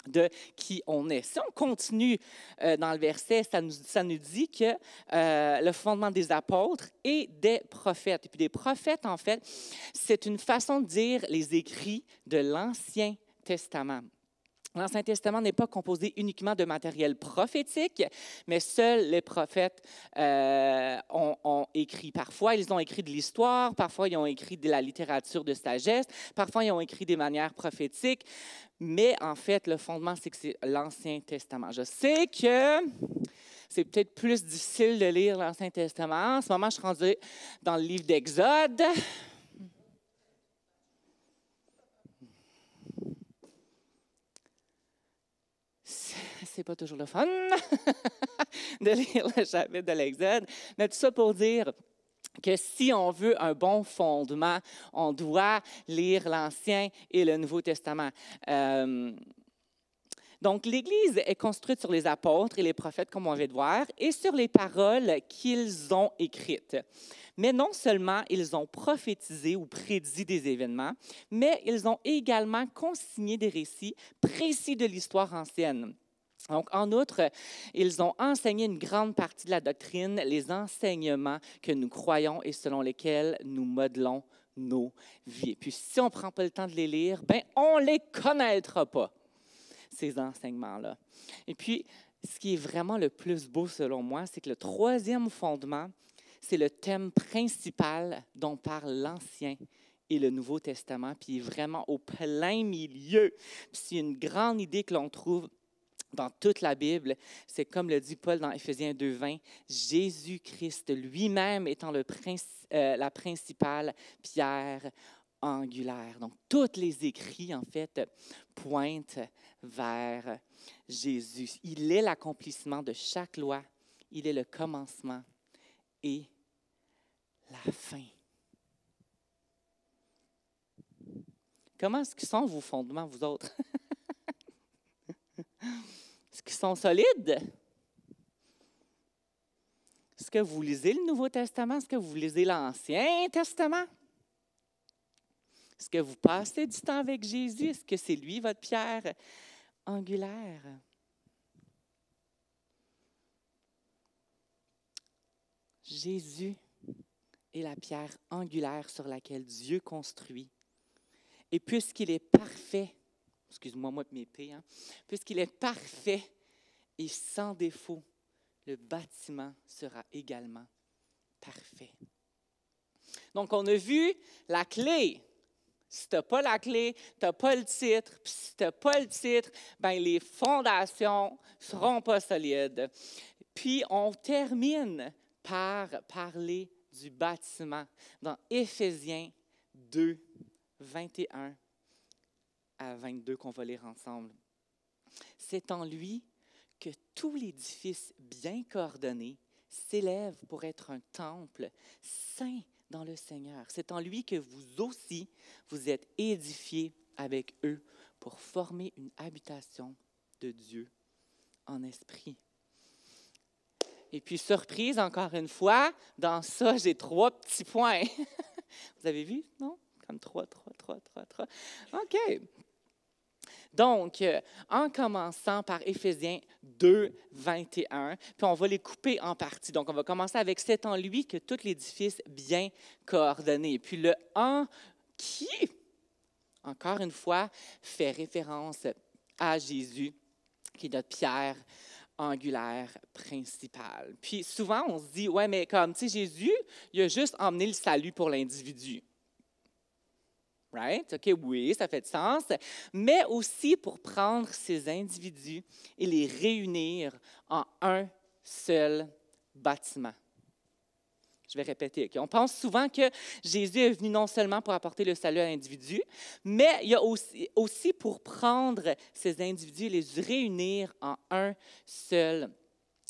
de qui on est. Si on continue dans le verset, ça nous dit que le fondement des apôtres et des prophètes. Et puis des prophètes, en fait, c'est une façon de dire les écrits de l'Ancien Testament. L'Ancien Testament n'est pas composé uniquement de matériel prophétique, mais seuls les prophètes ont écrit. Parfois, ils ont écrit de l'histoire, parfois, ils ont écrit de la littérature de sagesse, parfois, ils ont écrit des manières prophétiques, mais en fait, le fondement, c'est que c'est l'Ancien Testament. Je sais que c'est peut-être plus difficile de lire l'Ancien Testament. En ce moment, je suis rendue dans le livre d'Exode. C'est pas toujours le fun de lire le chapitre de l'Exode, mais tout ça pour dire que si on veut un bon fondement, on doit lire l'Ancien et le Nouveau Testament. Donc, l'Église est construite sur les apôtres et les prophètes, comme on vient de voir, et sur les paroles qu'ils ont écrites. Mais non seulement ils ont prophétisé ou prédit des événements, mais ils ont également consigné des récits précis de l'histoire ancienne. Donc, en outre, ils ont enseigné une grande partie de la doctrine, les enseignements que nous croyons et selon lesquels nous modelons nos vies. Puis, si on ne prend pas le temps de les lire, ben, on ne les connaîtra pas, ces enseignements-là. Et puis, ce qui est vraiment le plus beau selon moi, c'est que le troisième fondement, c'est le thème principal dont parle l'Ancien et le Nouveau Testament, puis il est vraiment au plein milieu. Puis, c'est une grande idée que l'on trouve dans toute la Bible, c'est comme le dit Paul dans Éphésiens 2,20, Jésus-Christ lui-même étant la principale pierre angulaire. Donc, tous les écrits, en fait, pointent vers Jésus. Il est l'accomplissement de chaque loi. Il est le commencement et la fin. Comment est-ce qu'ils sont vos fondements, vous autres? Est-ce qu'ils sont solides? Est-ce que vous lisez le Nouveau Testament? Est-ce que vous lisez l'Ancien Testament? Est-ce que vous passez du temps avec Jésus? Est-ce que c'est lui, votre pierre angulaire? Jésus est la pierre angulaire sur laquelle Dieu construit. Et puisqu'il est parfait, excuse-moi, moi mes P, puisqu'il est parfait et sans défaut, le bâtiment sera également parfait. Donc, on a vu la clé. Si tu n'as pas la clé, tu n'as pas le titre. Puis si tu n'as pas le titre, ben les fondations ne seront pas solides. Puis, on termine par parler du bâtiment dans Éphésiens 2, 21 à 22 qu'on va lire ensemble. C'est en lui que tout l'édifice bien coordonné s'élève pour être un temple saint dans le Seigneur. C'est en lui que vous aussi, vous êtes édifiés avec eux pour former une habitation de Dieu en esprit. Et puis, surprise, encore une fois, dans ça, j'ai 3 petits points. Vous avez vu, non? Comme 3. OK. Donc, en commençant par Éphésiens 2, 21, puis on va les couper en parties. Donc, on va commencer avec « C'est en lui que tout l'édifice bien coordonné ». Puis le « en qui », encore une fois, fait référence à Jésus, qui est notre pierre angulaire principale. Puis souvent, on se dit « Ouais, mais comme, tu sais, Jésus, il a juste emmené le salut pour l'individu. » Right? OK, oui, ça fait du sens. Mais aussi pour prendre ces individus et les réunir en un seul bâtiment. Je vais répéter. Okay? On pense souvent que Jésus est venu non seulement pour apporter le salut à l'individu, mais il y a aussi pour prendre ces individus et les réunir en un seul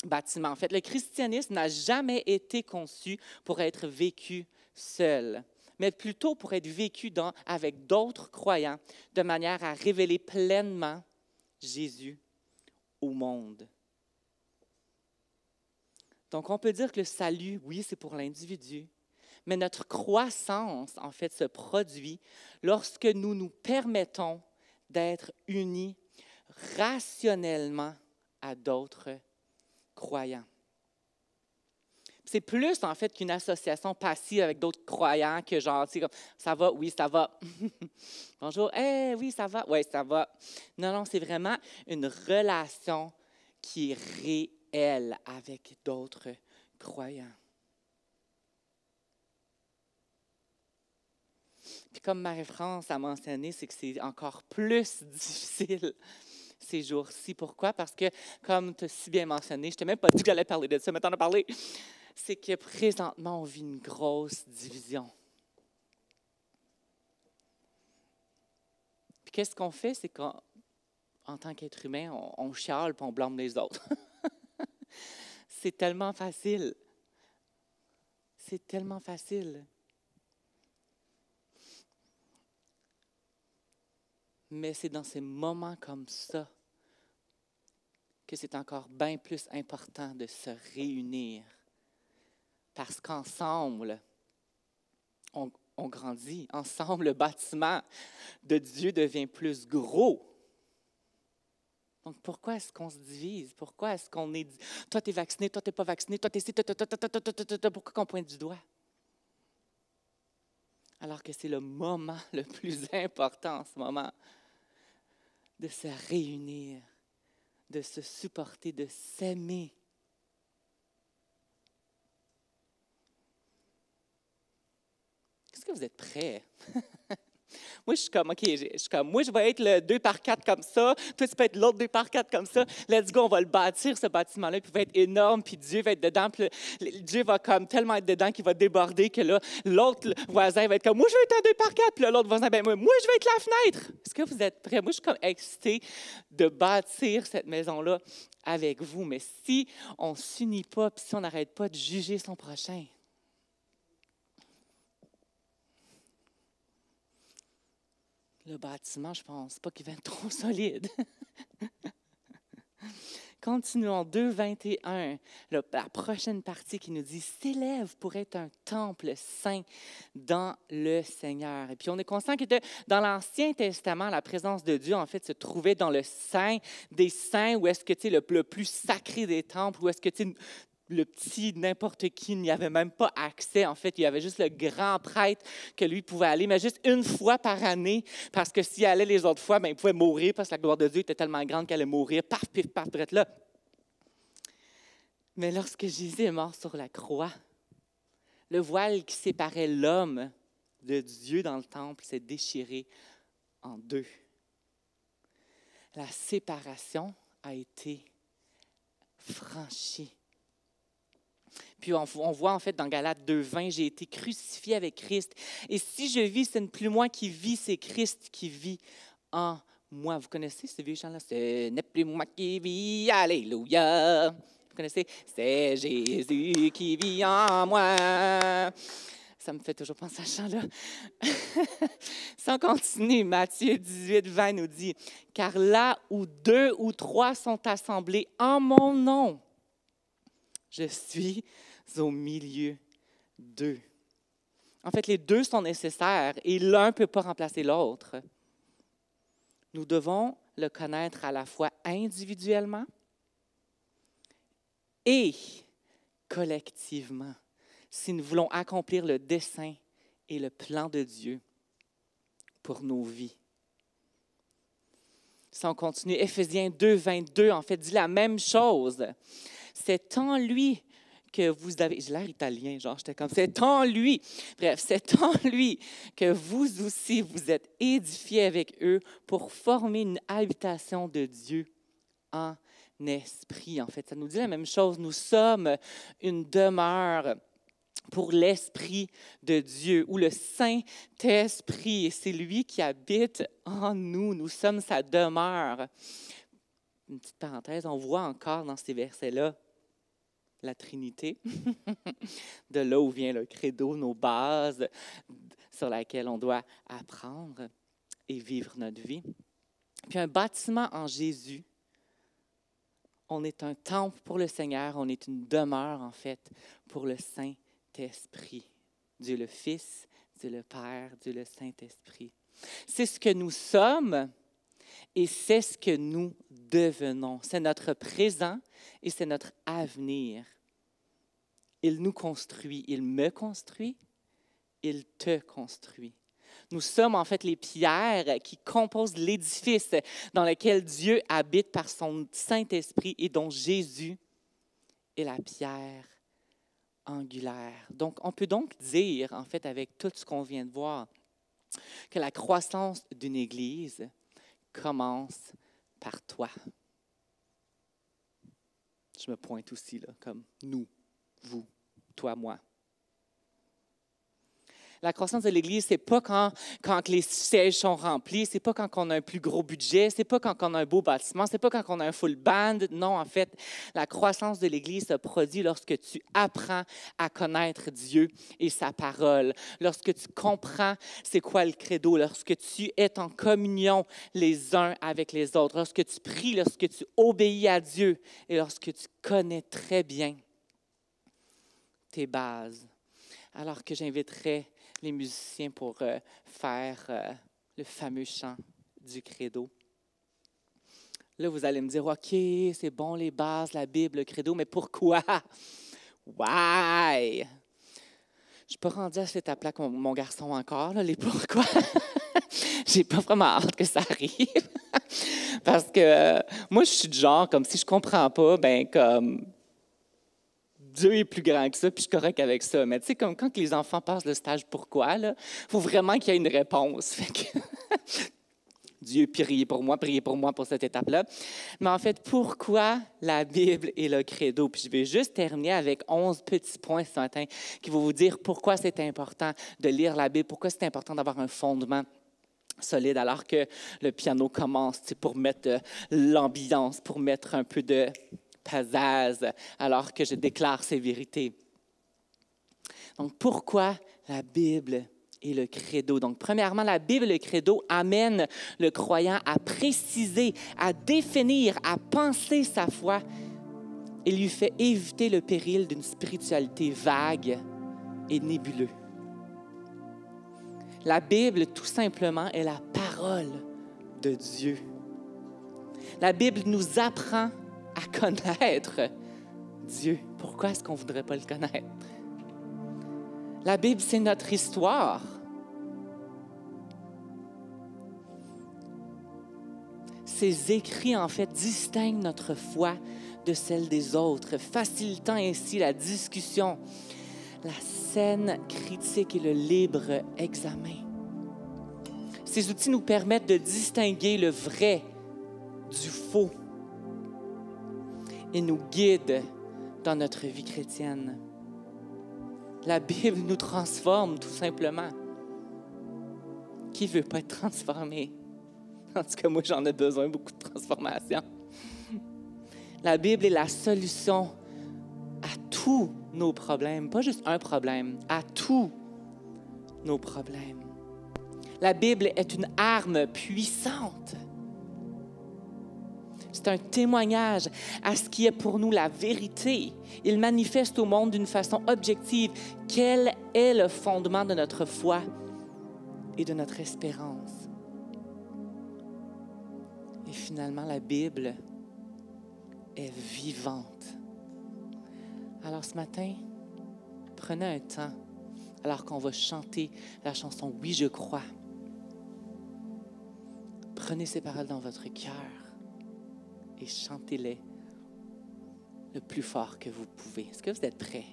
bâtiment. En fait, le christianisme n'a jamais été conçu pour être vécu seul, mais plutôt pour être vécu avec d'autres croyants, de manière à révéler pleinement Jésus au monde. Donc, on peut dire que le salut, oui, c'est pour l'individu, mais notre croissance, en fait, se produit lorsque nous nous permettons d'être unis, rationnellement à d'autres croyants. C'est plus, en fait, qu'une association passive avec d'autres croyants que genre, tu sais, comme, ça va, oui, ça va. Bonjour, oui, ça va, oui, ça va. Non, non, c'est vraiment une relation qui est réelle avec d'autres croyants. Puis comme Marie-France a mentionné, c'est que c'est encore plus difficile ces jours-ci. Pourquoi? Parce que, comme tu as si bien mentionné, je ne t'ai même pas dit que j'allais parler de ça, mais tu en as parlé. C'est que présentement, on vit une grosse division. Puis qu'est-ce qu'on fait? C'est qu'en tant qu'être humain, on chiale et on blâme les autres. C'est tellement facile. C'est tellement facile. Mais c'est dans ces moments comme ça que c'est encore bien plus important de se réunir. Parce qu'ensemble, on grandit. Ensemble, le bâtiment de Dieu devient plus gros. Donc, pourquoi est-ce qu'on se divise? Pourquoi est-ce qu'on est... Toi, tu es vacciné, toi, tu n'es pas vacciné, toi, tu es ci, pourquoi qu'on pointe du doigt? Alors que c'est le moment le plus important en ce moment de se réunir, de se supporter, de s'aimer. Est-ce que vous êtes prêts? Moi, je suis comme, OK, moi, je vais être le 2x4 comme ça. Toi, tu peux être l'autre 2x4 comme ça. Let's go, on va le bâtir, ce bâtiment-là. Puis il va être énorme, puis Dieu va être dedans. Puis Dieu va comme tellement être dedans qu'il va déborder que là, l'autre voisin va être comme, moi, je vais être un 2x4. Puis là, l'autre voisin, ben moi, je vais être la fenêtre. Est-ce que vous êtes prêts? Moi, je suis comme excitée de bâtir cette maison-là avec vous. Mais si on ne s'unit pas, puis si on n'arrête pas de juger son prochain, le bâtiment, je pense pas qu'il va être trop solide. Continuons, 2:21, la prochaine partie qui nous dit « S'élève pour être un temple saint dans le Seigneur ». Et puis on est conscient que dans l'Ancien Testament, la présence de Dieu, en fait, se trouvait dans le Saint des Saints, où est-ce que, tu sais, le plus sacré des temples, où est-ce que, tu sais, le petit n'importe qui n'y avait même pas accès. En fait, il y avait juste le grand prêtre que lui pouvait aller, mais juste une fois par année, parce que s'il allait les autres fois, bien, il pouvait mourir parce que la gloire de Dieu était tellement grande qu'elle allait mourir. Paf, pif, paf, drette là. Mais lorsque Jésus est mort sur la croix, le voile qui séparait l'homme de Dieu dans le temple s'est déchiré en deux. La séparation a été franchie. Puis on voit en fait dans Galates 2:20, j'ai été crucifié avec Christ. Et si je vis, ce n'est plus moi qui vis, c'est Christ qui vit en moi. Vous connaissez ce vieux chant-là? Ce n'est plus moi qui vis, alléluia. Vous connaissez? C'est Jésus qui vit en moi. Ça me fait toujours penser à ce chant-là. Sans continuer, Matthieu 18:20 nous dit, « Car là où 2 ou 3 sont assemblés en mon nom, je suis au milieu d'eux. » En fait, les deux sont nécessaires et l'un ne peut pas remplacer l'autre. Nous devons le connaître à la fois individuellement et collectivement si nous voulons accomplir le dessein et le plan de Dieu pour nos vies. Si on continue, Éphésiens 2:22, en fait, dit la même chose. C'est en lui que vous avez... J'ai l'air italien, genre, j'étais comme... C'est en lui. Bref, c'est en lui que vous aussi, vous êtes édifiés avec eux pour former une habitation de Dieu en esprit. En fait, ça nous dit la même chose. Nous sommes une demeure pour l'Esprit de Dieu, ou le Saint-Esprit. Et c'est lui qui habite en nous. Nous sommes sa demeure. Une petite parenthèse, on voit encore dans ces versets-là la Trinité, de là où vient le credo, nos bases sur lesquelles on doit apprendre et vivre notre vie. Puis un bâtiment en Jésus, on est un temple pour le Seigneur, on est une demeure en fait pour le Saint-Esprit. Dieu le Fils, Dieu le Père, Dieu le Saint-Esprit. C'est ce que nous sommes, Et c'est ce que nous devenons. C'est notre présent et c'est notre avenir. Il nous construit, il me construit, il te construit. Nous sommes en fait les pierres qui composent l'édifice dans lequel Dieu habite par son Saint-Esprit et dont Jésus est la pierre angulaire. Donc, on peut donc dire, en fait, avec tout ce qu'on vient de voir, que la croissance d'une Église commence par toi. Je me pointe aussi, là, comme nous, vous, toi, moi. La croissance de l'Église, ce n'est pas quand les sièges sont remplis, ce n'est pas quand on a un plus gros budget, ce n'est pas quand on a un beau bâtiment, ce n'est pas quand on a un full band. Non, en fait, la croissance de l'Église se produit lorsque tu apprends à connaître Dieu et sa parole, lorsque tu comprends c'est quoi le credo, lorsque tu es en communion les uns avec les autres, lorsque tu pries, lorsque tu obéis à Dieu et lorsque tu connais très bien tes bases. Alors que j'inviterai les musiciens pour faire le fameux chant du credo. Là, vous allez me dire, OK, c'est bon les bases, la Bible, le credo, mais pourquoi? Why? Je ne suis pas rendue à cette étape-là avec mon garçon encore, là, les pourquoi. J'ai pas vraiment hâte que ça arrive. Parce que moi, je suis du genre, comme si je ne comprends pas, ben comme... Dieu est plus grand que ça, puis je suis correct avec ça. Mais tu sais, comme quand les enfants passent le stage « Pourquoi », il faut vraiment qu'il y ait une réponse. Fait que Dieu, priez pour moi pour cette étape-là. Mais en fait, pourquoi la Bible et le credo? Puis je vais juste terminer avec 11 petits points ce matin qui vont vous dire pourquoi c'est important de lire la Bible, pourquoi c'est important d'avoir un fondement solide alors que le piano commence, pour mettre l'ambiance, pour mettre un peu de pizzazz, alors que je déclare ces vérités. Donc, pourquoi la Bible et le credo? Donc, premièrement, la Bible et le credo amènent le croyant à préciser, à définir, à penser sa foi et lui fait éviter le péril d'une spiritualité vague et nébuleuse. La Bible, tout simplement, est la parole de Dieu. La Bible nous apprend à connaître Dieu. Pourquoi est-ce qu'on ne voudrait pas le connaître? La Bible, c'est notre histoire. Ces écrits, en fait, distinguent notre foi de celle des autres, facilitant ainsi la discussion, la saine critique et le libre examen. Ces outils nous permettent de distinguer le vrai du faux et nous guide dans notre vie chrétienne. La Bible nous transforme, tout simplement. Qui ne veut pas être transformé? En tout cas, moi, j'en ai besoin, beaucoup de transformation. La Bible est la solution à tous nos problèmes. Pas juste un problème, à tous nos problèmes. La Bible est une arme puissante. C'est un témoignage à ce qui est pour nous la vérité. Il manifeste au monde d'une façon objective quel est le fondement de notre foi et de notre espérance. Et finalement, la Bible est vivante. Alors ce matin, prenez un temps, alors qu'on va chanter la chanson « Oui, je crois ». Prenez ces paroles dans votre cœur et chantez-les le plus fort que vous pouvez. Est-ce que vous êtes prêts?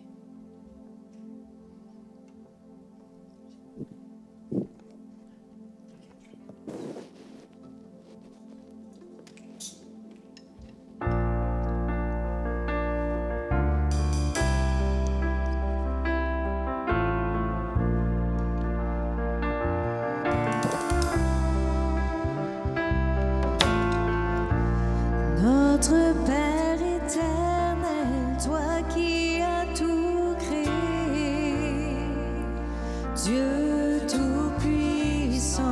Notre Père éternel, toi qui as tout créé, Dieu tout-puissant,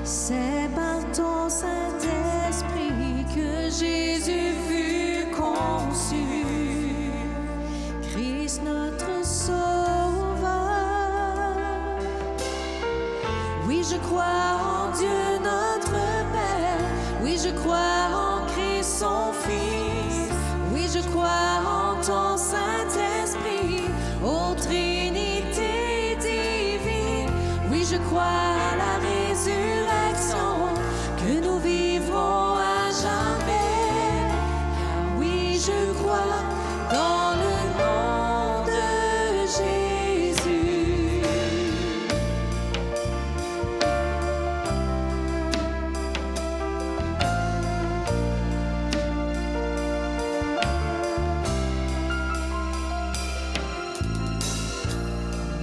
c'est par ton Saint-Esprit que Jésus fut conçu, Christ notre Sauveur. Oui, je crois en Dieu notre Père. Oui, je crois en Christ son Fils. Oui, je crois en ton Saint-Esprit, ô Trinité divine. Oui, je crois à la résurrection, que nous vivrons à jamais. Car oui, je crois dans le nom de Jésus.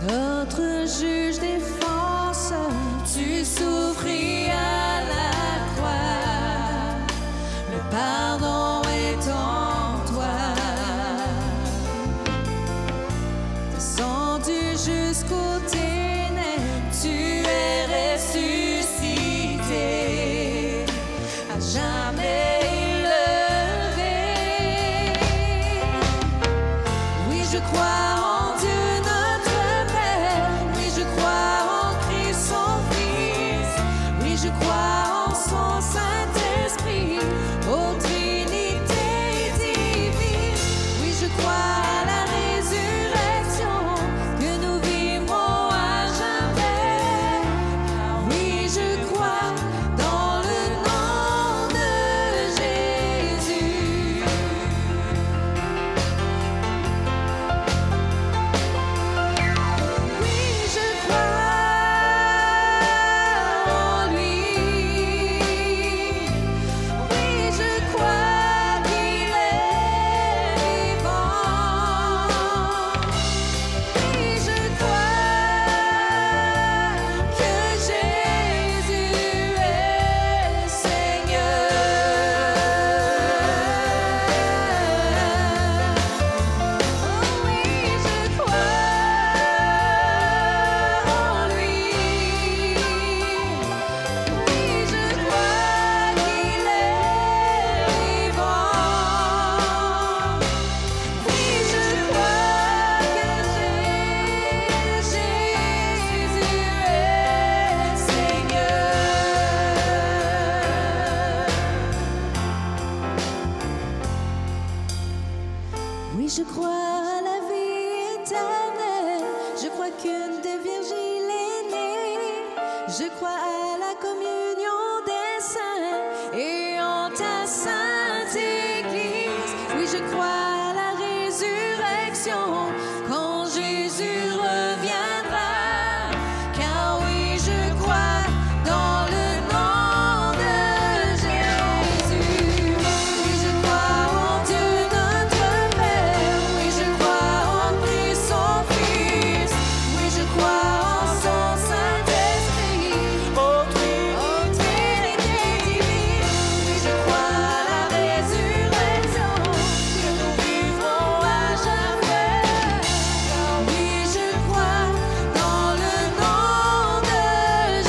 Notre juge défense, tu souffris à la croix. Le pardon est en toi. Descendu jusqu'aux ténèbres, tu es ressuscité, à jamais élevé. Oui, je crois en Dieu notre Père. Oui, je crois en Christ son Fils. Oui, je crois en son Saint-Esprit, ô Trinité divine. Oui, je crois à la résurrection, que nous vivrons à jamais. Car oui, je crois dans le nom de Jésus. Oui, je crois en lui. Oui, je crois qu'il est vivant. Oui, je crois que Jésus est Seigneur. Oh oui, je crois en lui. Oui, je crois qu'il est vivant. Oui, je crois que Jésus est Seigneur. Oui, je crois à la vie éternelle. Je crois qu'une des vierges il est né. Je crois à la communion des saints et en ta sainte Église. Oui, je crois à la résurrection quand Jésus reviendra. Car oui, je crois dans le nom de Jésus. Oui, je crois en Dieu notre Père. Oui, je crois en Christ son Fils. Oui, je crois en son Saint-Esprit, ô Trinité divine. Oui, je crois à la résurrection, que nous vivrons à jamais. Car oui, je crois dans le nom de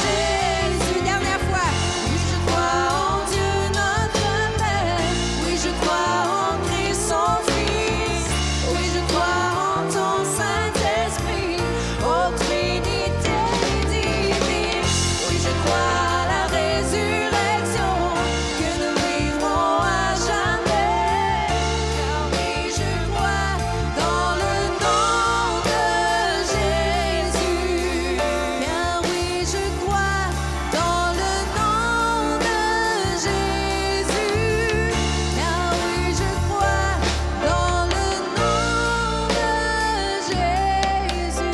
Jésus. Dernière fois. Oui, je crois en Dieu notre Père. Oui, je crois en Christ son Fils. Oui, je crois en ton Saint-Esprit, ô Trinité divine. Oui, je crois à la résurrection, que nous vivrons à jamais. Car oui, je crois dans le nom de Jésus. Car oui, je crois dans le nom de Jésus. Car oui, je crois dans le nom de Jésus.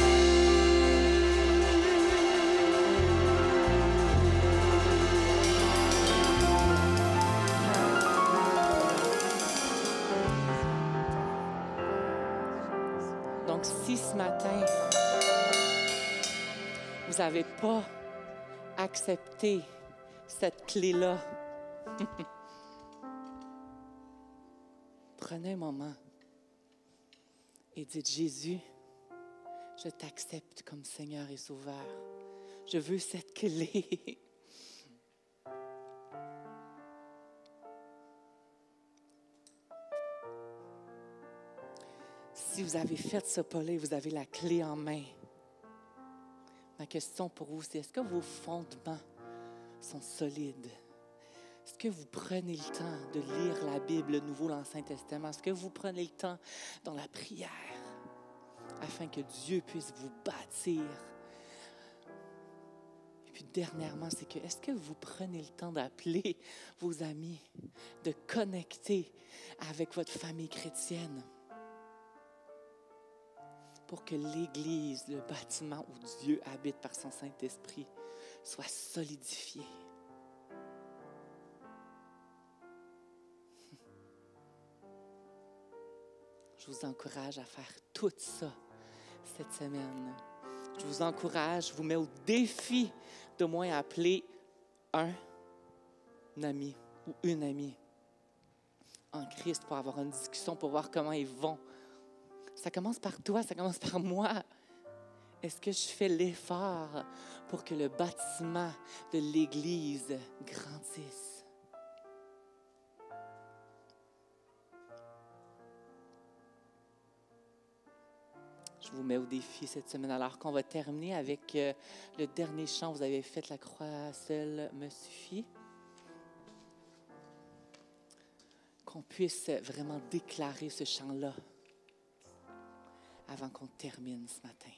Donc, si ce matin, vous n'avez pas accepté cette clé-là, prenez un moment et dites, Jésus, je t'accepte comme Seigneur et Sauveur. Je veux cette clé. Si vous avez fait ce pas-là et vous avez la clé en main, ma question pour vous, c'est est-ce que vos fondements sont solides? Est-ce que vous prenez le temps de lire la Bible, le Nouveau, l'Ancien Testament? Est-ce que vous prenez le temps dans la prière afin que Dieu puisse vous bâtir? Et puis dernièrement, c'est que est-ce que vous prenez le temps d'appeler vos amis, de connecter avec votre famille chrétienne pour que l'Église, le bâtiment où Dieu habite par son Saint-Esprit, soit solidifié? Je vous encourage à faire tout ça cette semaine. Je vous encourage, je vous mets au défi de moins appeler un ami ou une amie en Christ pour avoir une discussion, pour voir comment ils vont. Ça commence par toi, ça commence par moi. Est-ce que je fais l'effort pour que le bâtiment de l'Église grandisse? Je vous mets au défi cette semaine, alors qu'on va terminer avec le dernier chant. Vous avez fait La croix seule me suffit. Qu'on puisse vraiment déclarer ce chant-là avant qu'on termine ce matin.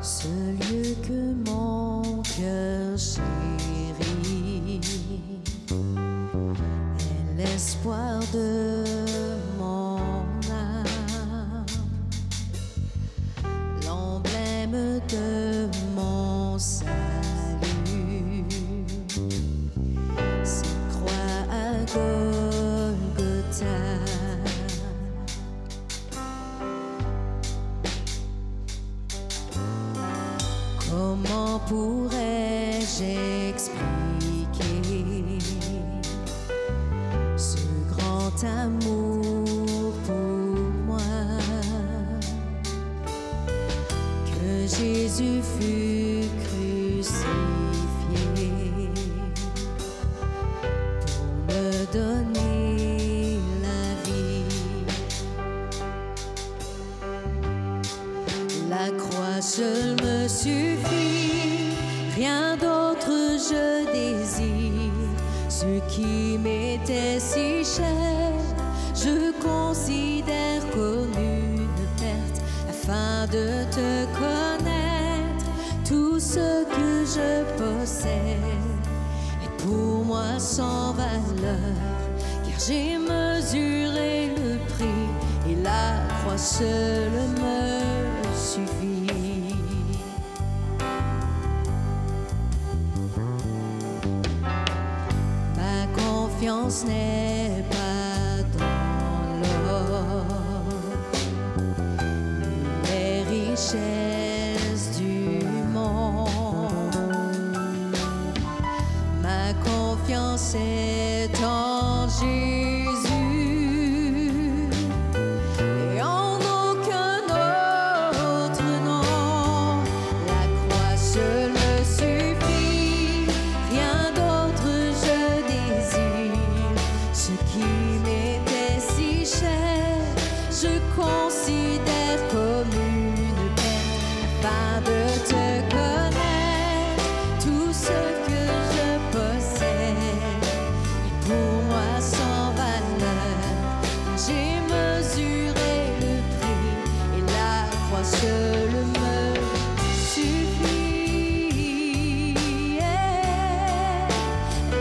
Ce lieu que mon cœur chérit est l'espoir de mon âme, l'emblème de mon salut, cette croix à Golgotha. Comment pourrais-je expliquer ce grand amour pour moi, que Jésus fut crucifié pour me donner la vie. La croix seule me suffit, rien d'autre je désire. Ce qui m'était si cher, je considère comme une perte, afin de te connaître. Tout ce que je possède est pour moi sans valeur, car j'ai mesuré le prix et la croix seule me suffit. Ma confiance n'est pas dans l'or, les richesses du monde. Ma confiance est en Jésus. Et en aucun autre nom, la croix seule me suffit, rien d'autre je désire. Ce qui m'était si cher, je considère comme une perte, afin de te connaître. Tout ce que je possède est pour moi sans valeur. J'ai mesuré le prix et la croix seule me suffit.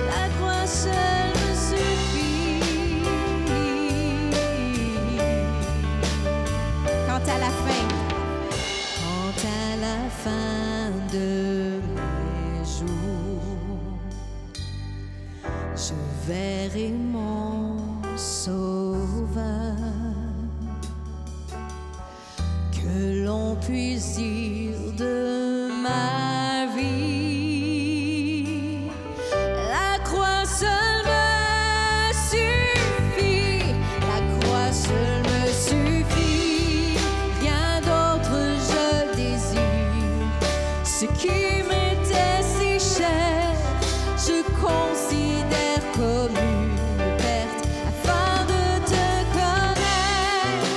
La croix seule me suffit. Quant à la fin, Quant à la fin de mes jours, je verrai mon Sauveur, l'on puisse dire de ma vie. La croix seule me suffit, la croix seule me suffit, rien d'autre je désire. Ce qui m'était si cher, je considère comme une perte afin de te connaître.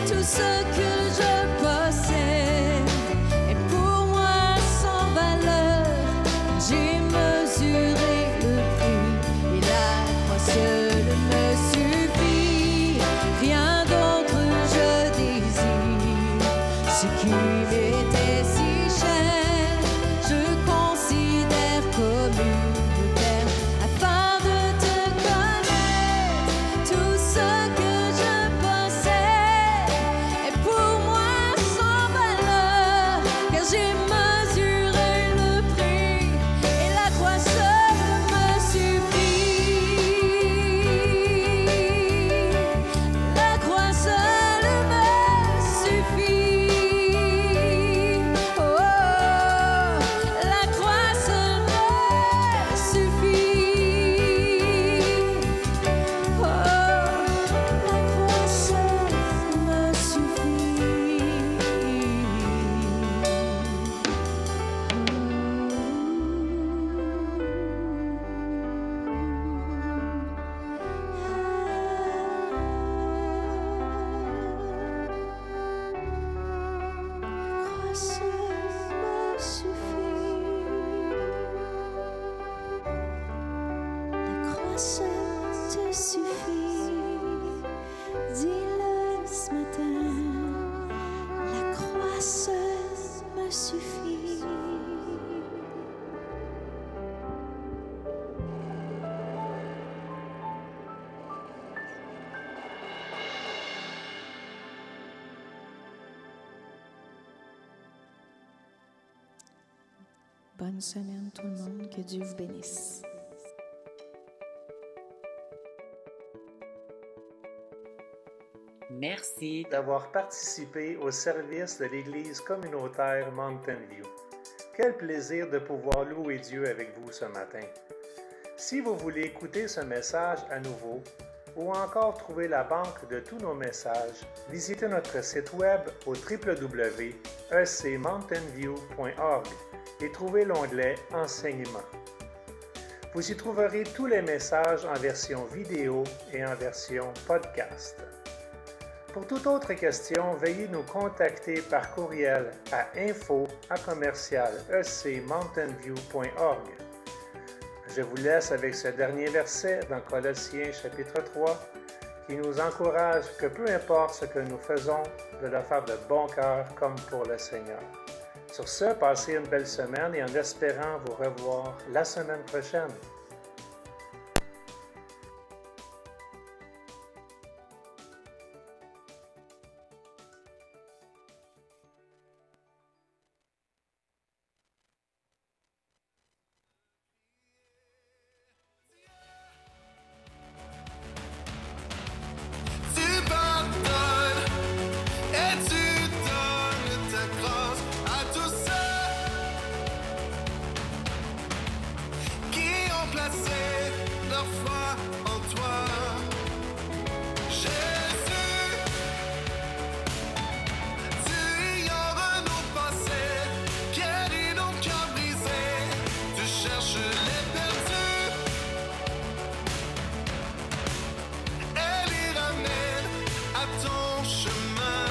Tout ce que je possède est pour moi sans valeur. J'ai mesuré le prix et la croix seule me suffit. Rien d'autre je désire. Ce qui m'était si cher, je considère comme une perte afin de te connaître. Tout ce que je possède est pour moi sans valeur, car j'ai mesuré le prix et la croix seule me suffit. La croix seule me suffit. Oh, la croix seule me suffit. Oh, la croix seule me La croix seule te suffit. Dis-le ce matin. La croix seule me suffit. Bonne semaine tout le monde, que Dieu vous bénisse. Merci d'avoir participé au service de l'Église communautaire Mountain View. Quel plaisir de pouvoir louer Dieu avec vous ce matin. Si vous voulez écouter ce message à nouveau ou encore trouver la banque de tous nos messages, visitez notre site web au www.ecmountainview.org et trouvez l'onglet Enseignement. Vous y trouverez tous les messages en version vidéo et en version podcast. Pour toute autre question, veuillez nous contacter par courriel à info@ecmountainview.org. Je vous laisse avec ce dernier verset dans Colossiens chapitre 3 qui nous encourage que peu importe ce que nous faisons, de le faire de bon cœur comme pour le Seigneur. Sur ce, passez une belle semaine et en espérant vous revoir la semaine prochaine. Tu pardonnes et tu donnes ta grâce à tous ceux qui ont placé leur foi en toi. Jésus, tu ignores nos passés, guéris nos cœurs brisés, tu cherches les perdus et les ramènes à ton chemin,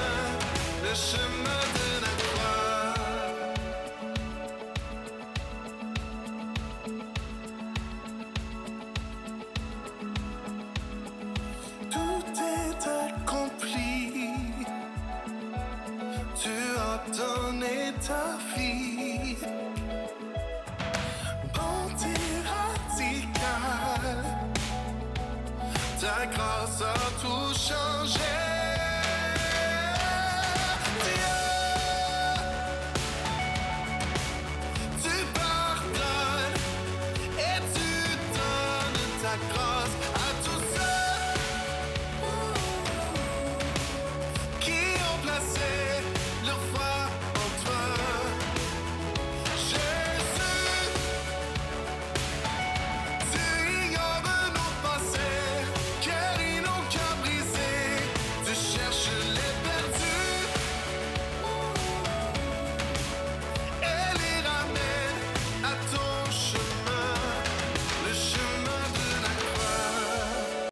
le chemin de la croix. Tout est accompli, tu as donné ta vie, bonté radicale, ta grâce a tout changé.